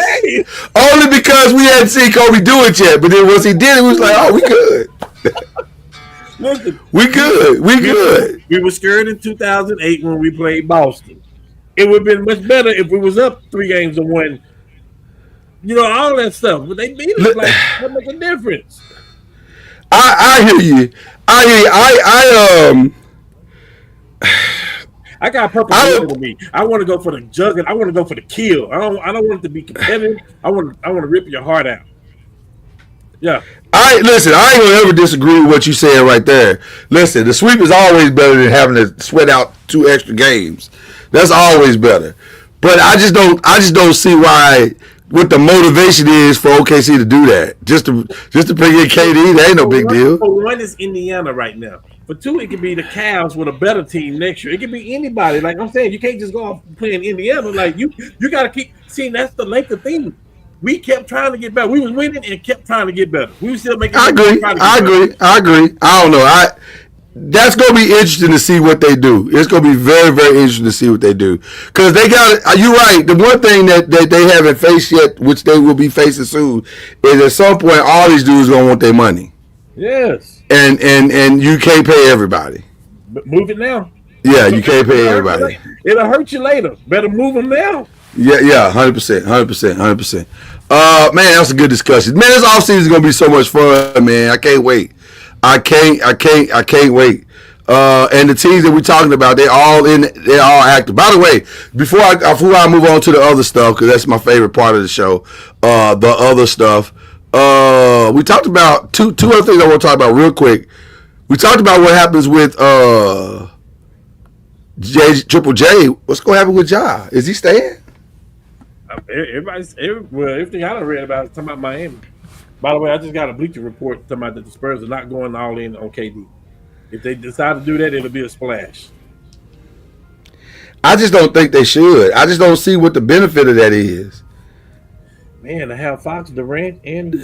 Okay. Only because we hadn't seen Kobe do it yet. But then once he did it, we was like, oh, we good. Listen, we good. We were scared in 2008 when we played Boston. It would have been much better if we was up 3-1. You know, all that stuff. But they beat us like that make a difference. I hear you. I got purple with me. I want to go for the juggernaut. I want to go for the kill. I don't want it to be competitive. I want to rip your heart out. Yeah. I ain't gonna ever disagree with what you saying right there. Listen, the sweep is always better than having to sweat out 2 extra games. That's always better. But I just don't see what the motivation is for OKC to do that. Just to bring in KD, that ain't no big deal. For one is Indiana right now. For two, it could be the Cavs with a better team next year. It could be anybody. Like I'm saying, you can't just go off playing Indiana. Like you got to keep seeing. That's the Laker thing. We kept trying to get better. We was winning and kept trying to get better. We were still making. I agree. I don't know. That's gonna be interesting to see what they do. It's gonna be very, very interesting to see what they do because they got. You're right. The one thing that they haven't faced yet, which they will be facing soon, is at some point all these dudes gonna want their money. Yes. And you can't pay everybody. But move it now. Yeah, you can't pay everybody. It'll hurt you later. Better move them now. Yeah, 100%. Man, that's a good discussion. Man, this offseason is gonna be so much fun, man. I can't wait. I can't wait. And the teams that we're talking about, they're all active. By the way, before I move on to the other stuff, because that's my favorite part of the show, the other stuff. We talked about two other things I want to talk about real quick. We talked about what happens with Triple J. What's going to happen with Ja? Is he staying? Everything I done read about is talking about Miami. By the way, I just got a Bleacher Report talking about that the Spurs are not going all in on KD. If they decide to do that, it'll be a splash. I just don't think they should. I just don't see what the benefit of that is. Man, to have Fox, Durant, and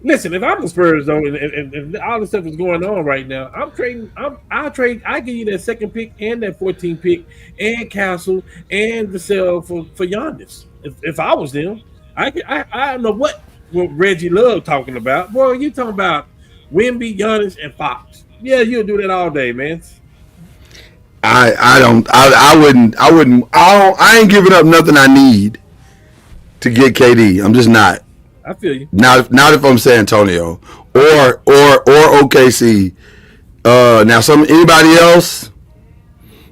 listen, if I'm the Spurs though, and all the stuff is going on right now, I'm trading. I give you that second pick and that 14th pick and Castle and Vassell for Giannis. If I was them, I don't know what Reggie Love talking about. Boy, you talking about Wemby, Giannis, and Fox. Yeah, you'll do that all day, man. I ain't giving up nothing I need to get KD. I'm just not. I feel you. Not if I'm San Antonio or OKC. Now anybody else,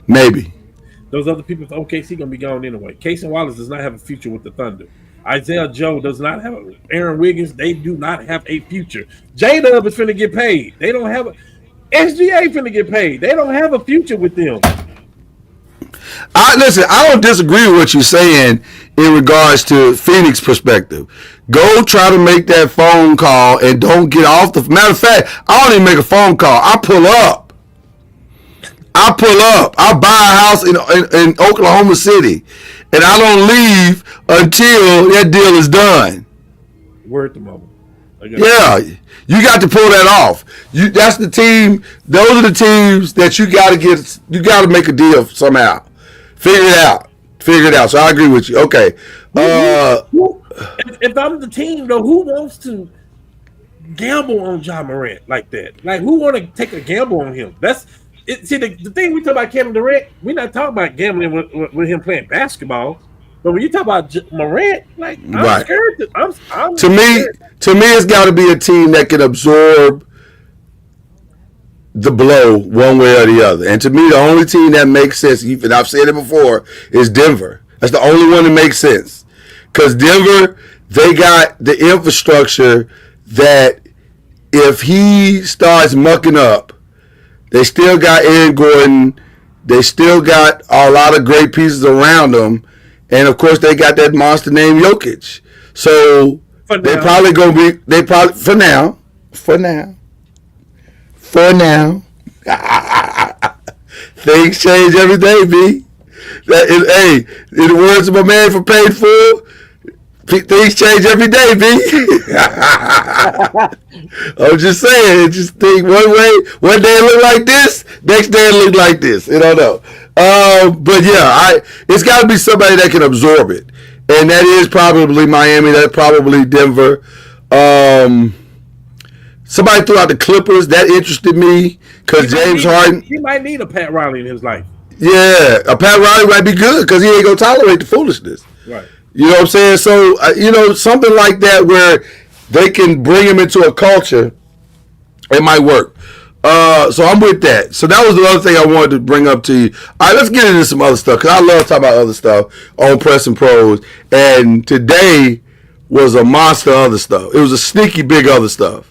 maybe. Those other people for OKC gonna be gone anyway. Casey Wallace does not have a future with the Thunder. Isaiah Joe does not have Aaron Wiggins. They do not have a future. J-Dub is finna get paid. They don't have SGA finna get paid. They don't have a future with them. Listen, I don't disagree with what you're saying in regards to Phoenix perspective. Go try to make that phone call and don't get off the. Matter of fact, I don't even make a phone call. I pull up. I buy a house in Oklahoma City, and I don't leave until that deal is done. Word to mama. Yeah, you got to pull that off. That's the team. Those are the teams that you got to get. You got to make a deal somehow. Figure it out. So I agree with you. Okay. If I'm the team though, who wants to gamble on Ja Morant like that? Like who want to take a gamble on him? That's it. See the thing we talk about Kevin Durant, we're not talking about gambling with him playing basketball. But when you talk about Morant, like I'm scared. To me, it's got to be a team that can absorb the blow one way or the other. And to me, the only team that makes sense, and I've said it before, is Denver. That's the only one that makes sense. Because Denver, they got the infrastructure that if he starts mucking up, they still got Aaron Gordon. They still got a lot of great pieces around them. And, of course, they got that monster named Jokic. So they probably going to be, for now. Things change every day, B. Hey, in the words of my man from Paid Full, things change every day, B. I'm just saying, just think one day it look like this, next day it look like this. You don't know. But yeah, it's got to be somebody that can absorb it, and that is probably Miami. That's probably Denver. Somebody threw out the Clippers. That interested me because James Harden. He might need a Pat Riley in his life. Yeah, a Pat Riley might be good because he ain't gonna tolerate the foolishness. Right. You know what I'm saying? So something like that where they can bring him into a culture, it might work. So I'm with that. So that was the other thing I wanted to bring up to you. All right, let's get into some other stuff because I love talking about other stuff on Press and Pros. And today was a monster other stuff. It was a sneaky big other stuff.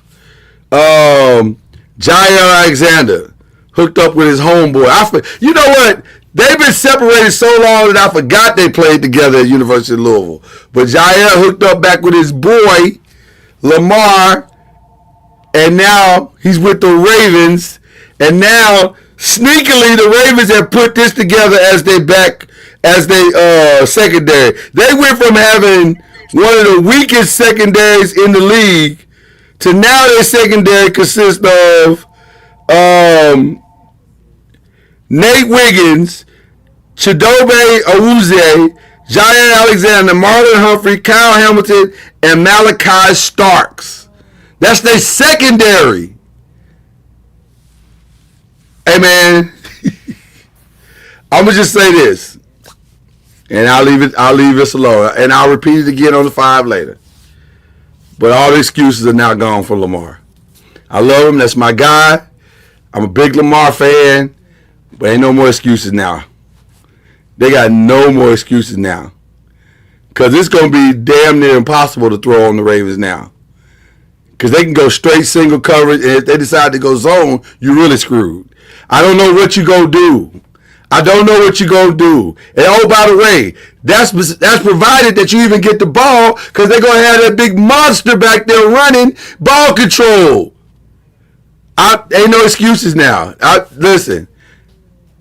Jair Alexander hooked up with his homeboy. You know what? They've been separated so long that I forgot they played together at University of Louisville. But Jair hooked up back with his boy, Lamar, and now he's with the Ravens. And now, sneakily, the Ravens have put this together as they secondary. They went from having one of the weakest secondaries in the league to now their secondary consists of Nate Wiggins, Chidobe Awuzie, Jair Alexander, Marlon Humphrey, Kyle Hamilton, and Malachi Starks. That's their secondary. Hey, man, I'm going to just say this, and I'll leave this alone, and I'll repeat it again on the 5 later. But all the excuses are now gone for Lamar. I love him. That's my guy. I'm a big Lamar fan, but ain't no more excuses now. They got no more excuses now. Because it's going to be damn near impossible to throw on the Ravens now. Because they can go straight single coverage, and if they decide to go zone, you're really screwed. I don't know what you're going to do. I don't know what you're going to do. And oh, by the way, that's provided that you even get the ball, because they're going to have that big monster back there running ball control. Ain't no excuses now. Listen,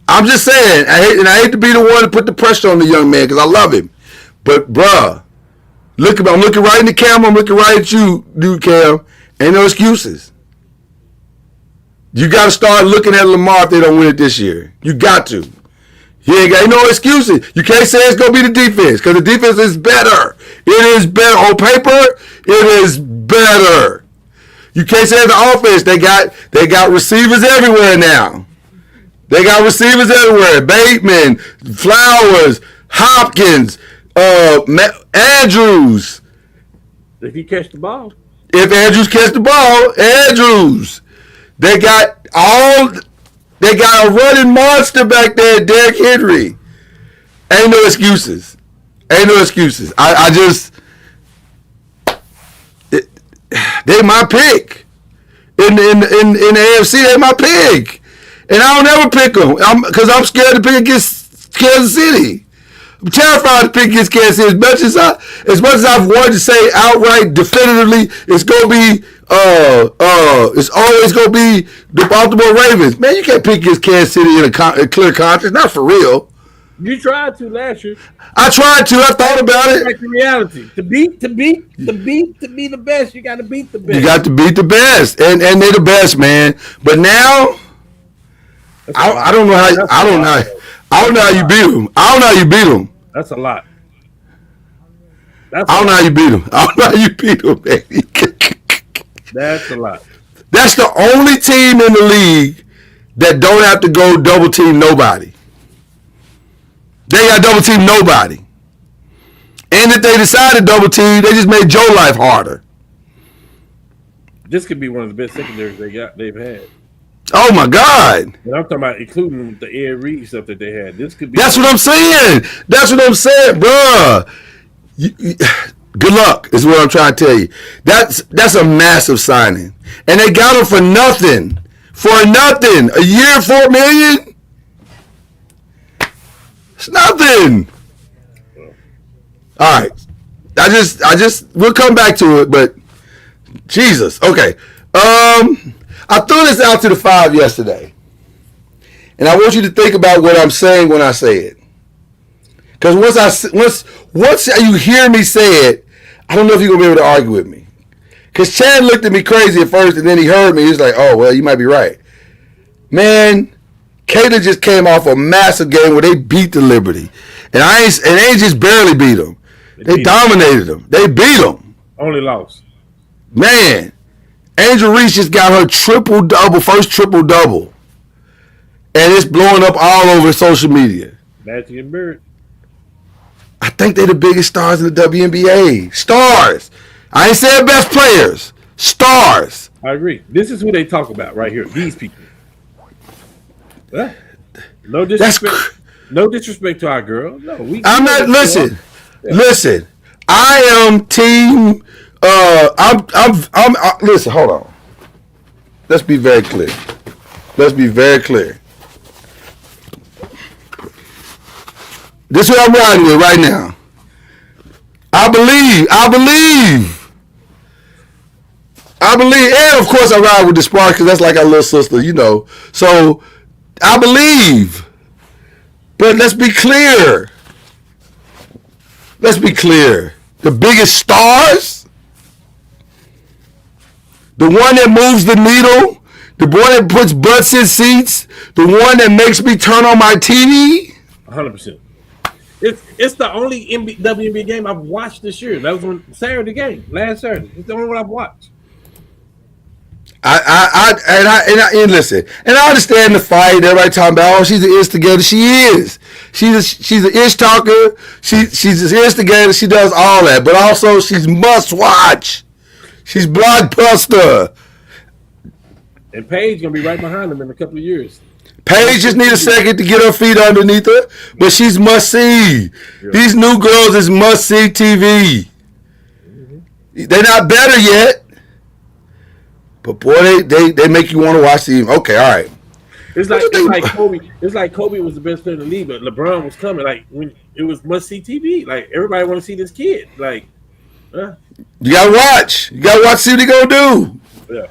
I'm just saying, I hate to be the one to put the pressure on the young man, because I love him. But, bruh, I'm looking right in the camera. I'm looking right at you, dude, Cam. Ain't no excuses. You got to start looking at Lamar if they don't win it this year. You got to. You ain't got no excuses. You can't say it's going to be the defense, because the defense is better. It is better. On paper, it is better. You can't say it's the offense. They got receivers everywhere now. They got receivers everywhere. Bateman, Flowers, Hopkins, Andrews. If he catch the ball. If Andrews catch the ball, Andrews. They got a running monster back there, Derrick Henry. Ain't no excuses. Ain't no excuses. They my pick. In the AFC, they my pick. And I don't ever pick them because I'm scared to pick against Kansas City. I'm terrified to pick against Kansas City. As much as I've wanted to say outright, definitively, it's always gonna be the Baltimore Ravens. Man, you can't pick against Kansas City in a clear contest. Not for real. You tried to last year. I tried to. I thought about it. Like the reality. To be the best, you got to beat the best. You got to beat the best, and they're the best, man. But now, I don't know how. I don't know how you beat them. I don't know how you beat them. That's a lot. I don't know how you beat them. I don't know how you beat them, baby. That's a lot. That's the only team in the league that don't have to go double team nobody. They got double team nobody. And if they decide to double team, they just made Joe's life harder. This could be one of the best secondaries they've had. Oh my God! And I'm talking about including the Ed Reed stuff that they had. This could be. That's what I'm saying. That's what I'm saying, bruh. Good luck is what I'm trying to tell you. That's a massive signing, and they got him for nothing. For nothing. A year, $4 million. It's nothing. All right. I just we'll come back to it, but Jesus. Okay. I threw this out to the 5 yesterday. And I want you to think about what I'm saying when I say it. Because once you hear me say it, I don't know if you're going to be able to argue with me. Because Chad looked at me crazy at first, and then he heard me. He was like, oh, well, you might be right. Man, Killa just came off a massive game where they beat the Liberty. And they just barely beat them. They dominated them. They beat them. Only lost. Man, Angel Reese just got her first triple-double. And it's blowing up all over social media. Matthew and Bird. I think they're the biggest stars in the WNBA. Stars. I ain't saying best players. Stars. I agree. This is who they talk about right here. These people. Huh? No disrespect. No disrespect to our girl. No, I'm not. Listen. Yeah. Listen. I am team. Listen. Hold on. Let's be very clear. This is what I'm riding with right now. I believe I believe, and of course I ride with the Sparks because that's like our little sister, you know. So I believe, but let's be clear. Let's be clear. The biggest stars, the one that moves the needle, the one that puts butts in seats, the one that makes me turn on my TV. 100%. It's the only WNBA game I've watched this year. That was on Saturday game, last Saturday. It's the only one I've watched. And listen, and I understand the fight. Everybody talking about, oh, she's an instigator. She is. She's an ish talker. She's an instigator. She does all that, but also she's must watch. She's blockbuster. And Paige gonna be right behind them in a couple of years. Paige just need a second to get her feet underneath her, but she's must see. Yeah. These new girls is must see TV. Mm-hmm. They're not better yet. But boy, they make you want to watch the. Okay, all right. It's like Kobe. It's like Kobe was the best player in the league, but LeBron was coming. Like when it was must see TV. Like everybody want to see this kid. Like, you gotta watch. You gotta watch. See what he gonna do. Yeah.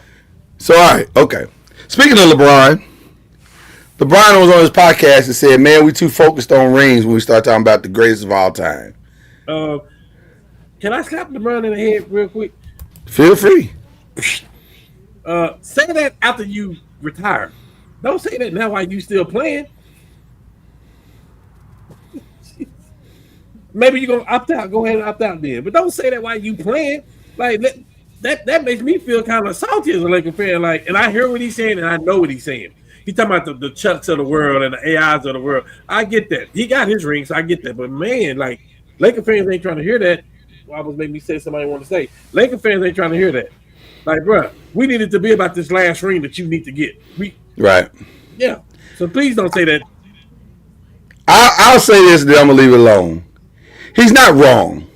So all right, okay. Speaking of LeBron was on his podcast and said, "Man, we too focused on rings when we start talking about the greatest of all time." Can I slap LeBron in the head real quick? Feel free. Say that after you retire. Don't say that now while you still playing. Maybe you're gonna opt out. Go ahead and opt out then. But don't say that while you playing. Like that makes me feel kind of salty as a Laker fan. Like, and I hear what he's saying and I know what he's saying. He's talking about the Chucks of the world and the AIs of the world. I get that. He got his ring, so I get that. But man, like Laker fans ain't trying to hear that. Well, almost made me say somebody want to say. Laker fans ain't trying to hear that. Like, bro, we need it to be about this last ring that you need to get. Right. Yeah. So please don't say that. I'll say this, then I'm going to leave it alone. He's not wrong.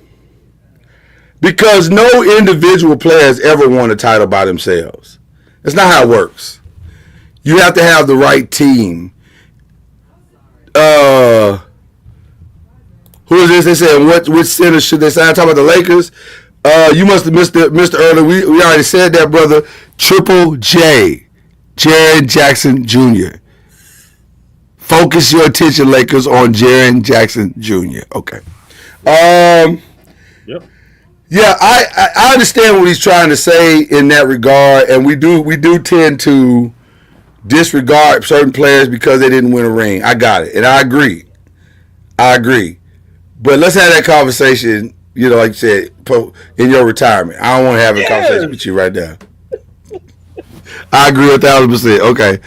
Because no individual player has ever won a title by themselves. That's not how it works. You have to have the right team. Who is this? They said, which center should they sign? Talking about the Lakers. You must have missed earlier. We already said that, brother. Triple J, Jaren Jackson Jr. Focus your attention, Lakers, on Jaren Jackson Jr. Okay. Yep. Yeah, I understand what he's trying to say in that regard, and we do tend to disregard certain players because they didn't win a ring. I got it, and I agree. But let's have that conversation. You know, like you said, in your retirement. I don't want to have a conversation with you right now. I agree 1,000%. Okay.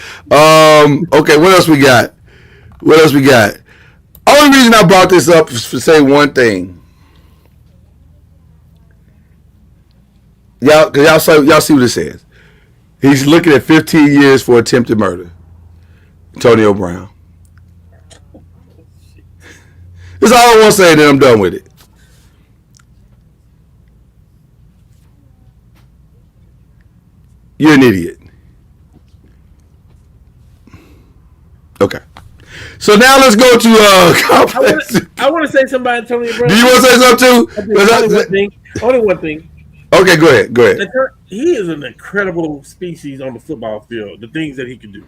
Okay, what else we got? Only reason I brought this up is to say one thing. Y'all see what it says. He's looking at 15 years for attempted murder. Antonio Brown. That's all I want to say, then I'm done with it. You're an idiot. Okay. So now let's go to complex. I want to say something about Antonio Brown. Do you want to say something too? Only one thing. Okay, go ahead. He is an incredible species on the football field. The things that he can do.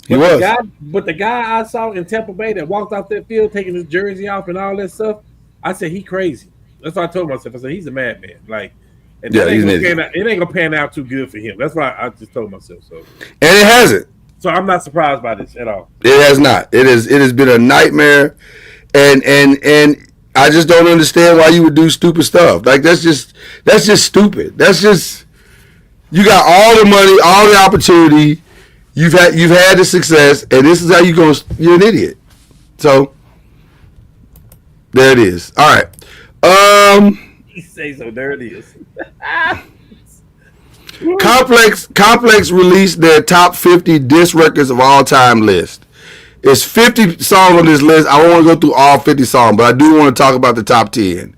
But the guy I saw in Tampa Bay that walked off that field taking his jersey off and all that stuff, I said he crazy. That's what I told myself. I said he's a madman. Like, and yeah, he's an idiot. It ain't gonna pan out too good for him. That's why I just told myself so. And it hasn't. So I'm not surprised by this at all. It has not. It has been a nightmare, and I just don't understand why you would do stupid stuff. Like that's just stupid. That's just, you got all the money, all the opportunity, you've had the success, and this is how you're an idiot. So there it is. All right. You say so. There it is. Complex released their top 50 disc records of all time list. It's 50 songs on this list. I won't go through all 50 songs, but I do want to talk about the top 10.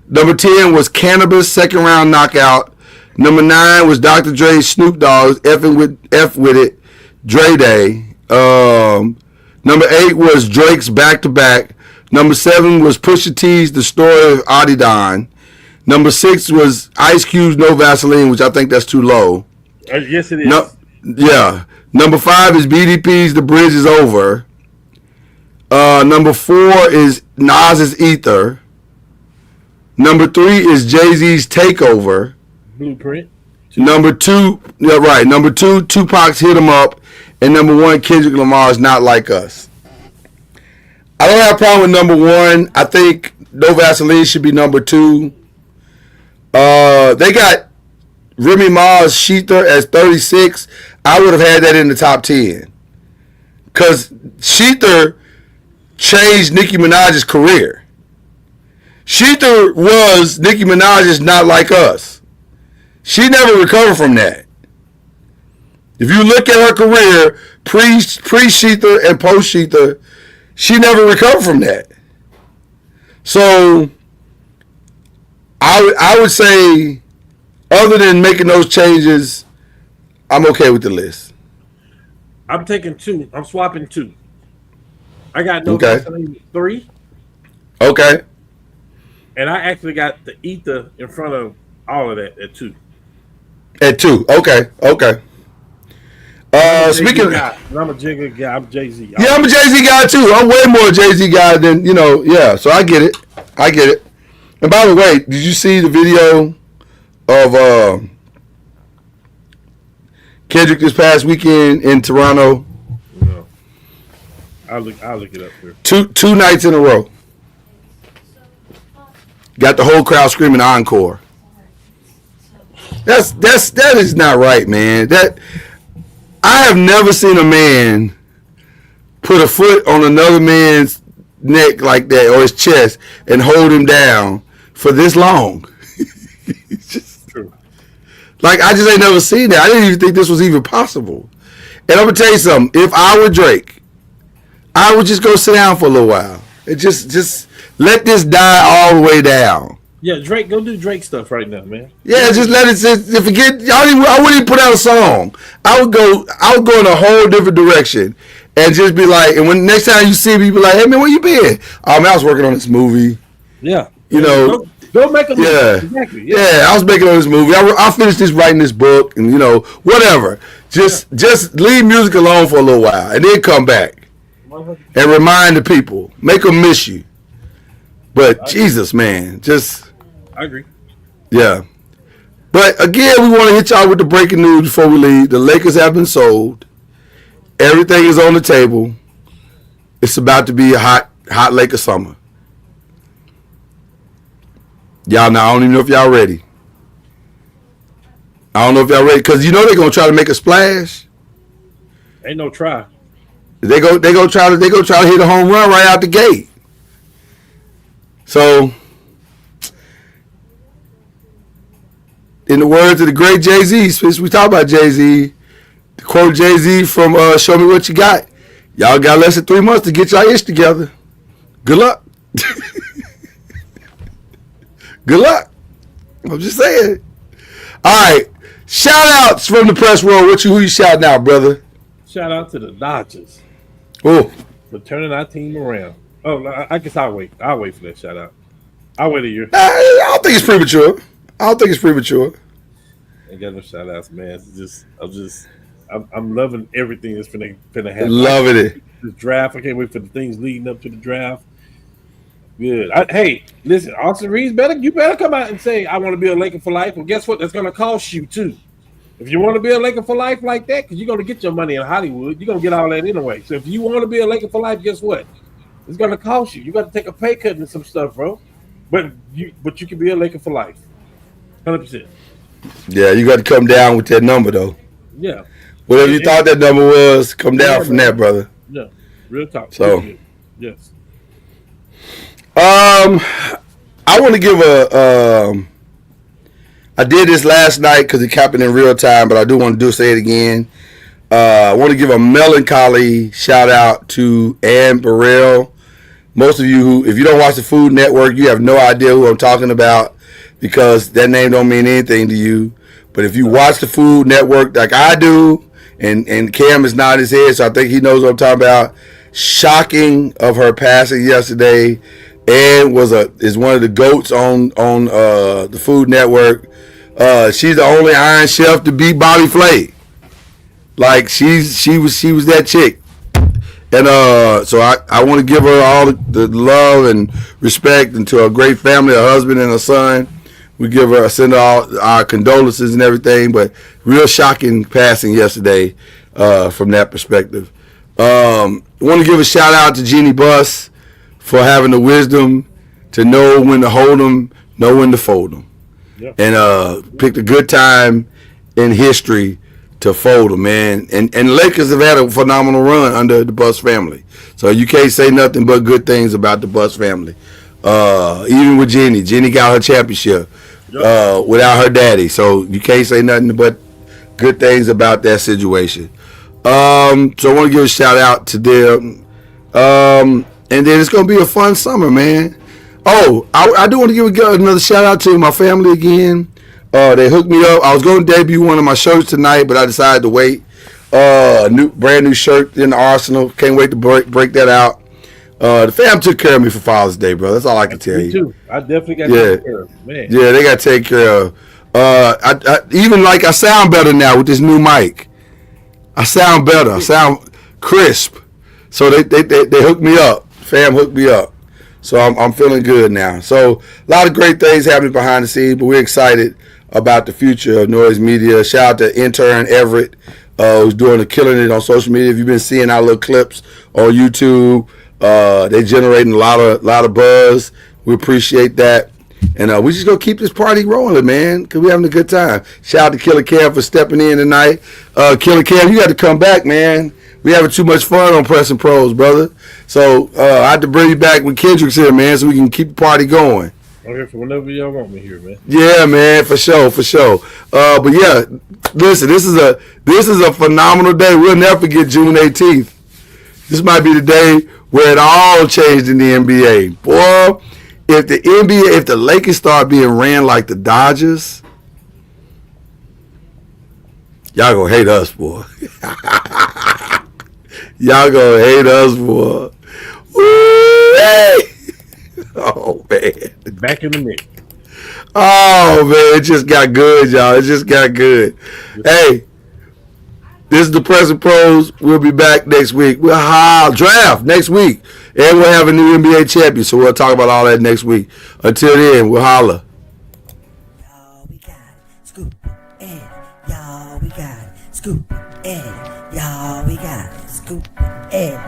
Number 10 was Cannabis, Second Round Knockout. Number 9 was Dr. Dre's Snoop Dogg's F with It, Dre Day. Number 8 was Drake's Back to Back. Number 7 was Pusha T's The Story of Adidon. Number 6 was Ice Cube's No Vaseline, which I think that's too low. Yes, it is. No, yeah. Number 5 is BDP's The Bridge Is Over. Number 4 is Nas's Ether. Number 3 is Jay-Z's Takeover. Blueprint. Number 2, yeah, right. Number 2, Tupac's Hit 'Em Up. And number 1, Kendrick Lamar's Not Like Us. I don't have a problem with number 1. I think No Vaseline should be number 2. They got Remy Ma's Sheether as 36. I would have had that in the top 10. Because Sheether changed Nicki Minaj's career. Sheether was Nicki Minaj's Not Like Us. She never recovered from that. If you look at her career, pre-Sheether and post-Sheether, she never recovered from that. So, I would say, other than making those changes, I'm okay with the list. I'm taking 2. I'm swapping 2. I got No Okay. Vaseline 3. Okay. And I actually got the Ether in front of all of that at 2. At 2. Okay. Speaking of, I'm a Jigga guy. I'm Jay-Z. yeah, I'm a Jay-Z guy too. I'm way more a Jay-Z guy than, yeah, so I get it. And by the way, did you see the video of Kendrick this past weekend in Toronto? No. I'll look it up here. Two nights in a row. Got the whole crowd screaming encore. That is not right, man. I have never seen a man put a foot on another man's neck like that or his chest and hold him down for this long. It's just, True. like, I just ain't never seen that. I didn't even think this was even possible. And I'm gonna tell you something. If I were Drake, I would just go sit down for a little while. And just let this die all the way down. Yeah, Drake, go do Drake stuff right now, man. Yeah, just let it sit. Forget. I wouldn't even put out a song. I would go in a whole different direction, and just be like. And when next time you see me, be like, "Hey man, where you been?" Oh man, I was working on this movie. Yeah, Don't make a movie. Yeah, Exactly. Yeah, I was making on this movie. I finished writing this book, and whatever. Just leave music alone for a little while, and then come back and remind the people. Make them miss you. But Jesus, man, I agree. yeah. But again, we want to hit y'all with the breaking news before we leave. The Lakers have been sold. Everything is on the table. It's about to be a hot Laker summer. Y'all now, I don't even know if y'all ready. I don't know if y'all ready because they're gonna try to make a splash. Ain't no try. They go try to hit a home run right out the gate. So, in the words of the great Jay-Z, since we talk about Jay-Z, the quote Jay-Z from Show Me What You Got. Y'all got less than 3 months to get y'all ish together. Good luck. Good luck. I'm just saying. All right. Shout outs from the press row. Who you shouting out, brother? Shout out to the Dodgers Oh, for turning our team around. Oh, I guess I'll wait. I'll wait for that shout out. I'll wait a year. I don't think it's premature. Ain't got no shout outs, man. I'm loving everything that's finna happen. Loving it. This draft. I can't wait for the things leading up to the draft. Good. Hey, listen, Austin Reeves, you better come out and say, I want to be a Laker for life. Well, guess what? That's going to cost you, too. If you want to be a Laker for life like that, because you're going to get your money in Hollywood, you're going to get all that anyway. So if you want to be a Laker for life, guess what? It's going to cost you. You got to take a pay cut and some stuff, bro. But you can be a Laker for life. 100%. Yeah, you got to come down with that number, though. Yeah. Whatever you thought that number was, come down from that, brother. Yeah. Real talk. So. Yes. I want to give I did this last night because it happened in real time, but I do want to say it again. I want to give a melancholy shout out to Ann Burrell. Most of you if you don't watch the Food Network, you have no idea who I'm talking about because that name don't mean anything to you. But if you watch the Food Network like I do, and Cam is nodding his head, so I think he knows what I'm talking about. Shocking of her passing yesterday. Ed is one of the GOATs on the Food Network. She's the only Iron Chef to beat Bobby Flay. Like she was that chick. And so I want to give her all the love and respect, and to her great family, her husband and her son. We send her all our condolences and everything, but real shocking passing yesterday from that perspective. I want to give a shout out to Jeannie Buss for having the wisdom to know when to hold them, know when to fold them. Yep. And picked a good time in history to fold them, man. And the Lakers have had a phenomenal run under the Buss family. So you can't say nothing but good things about the Buss family. Even with Jeannie. Jeannie got her championship without her daddy. So you can't say nothing but good things about that situation. So I want to give a shout out to them. And then it's going to be a fun summer, man. Oh, I do want to give another shout out to my family again. They hooked me up. I was going to debut one of my shirts tonight, but I decided to wait. Brand new shirt in the arsenal. Can't wait to break that out. The fam took care of me for Father's Day, bro. That's all I can tell you. Me too. I definitely got to take care of, man. Yeah, they got to take care of. I sound better now with this new mic. I sound better. I sound crisp. So they hooked me up. Fam hooked me up. So I'm feeling good now. So a lot of great things happening behind the scenes, but we're excited about the future of Noise Media. Shout out to intern Everett, who's killing it on social media. If you've been seeing our little clips on YouTube, they generating a lot of buzz. We appreciate that. And we just gonna keep this party rolling, man, because we're having a good time. Shout out to Killa Cam for stepping in tonight. Killa Cam, you got to come back, man. We having too much fun on Pressing Pros, brother. So I had to bring you back when Kendrick's here, man, so we can keep the party going. I'm here for whenever y'all want me here, man. Yeah, man, for sure. But yeah, listen, this is a phenomenal day. We'll never forget June 18th. This might be the day where it all changed in the NBA. Boy, if the Lakers start being ran like the Dodgers, y'all gonna hate us, boy. Y'all gonna hate us, boy. Woo-wee! Oh, man. Back in the mix. Oh, man. It just got good, y'all. It just got good. Hey, this is the Pressing Pros. We'll be back next week. We'll draft next week. And we'll have a new NBA champion. So we'll talk about all that next week. Until then, we'll holla. Y'all, we got it. Scoop in. Y'all, we got it. Scoop in. Y'all, we got it. Scoop in.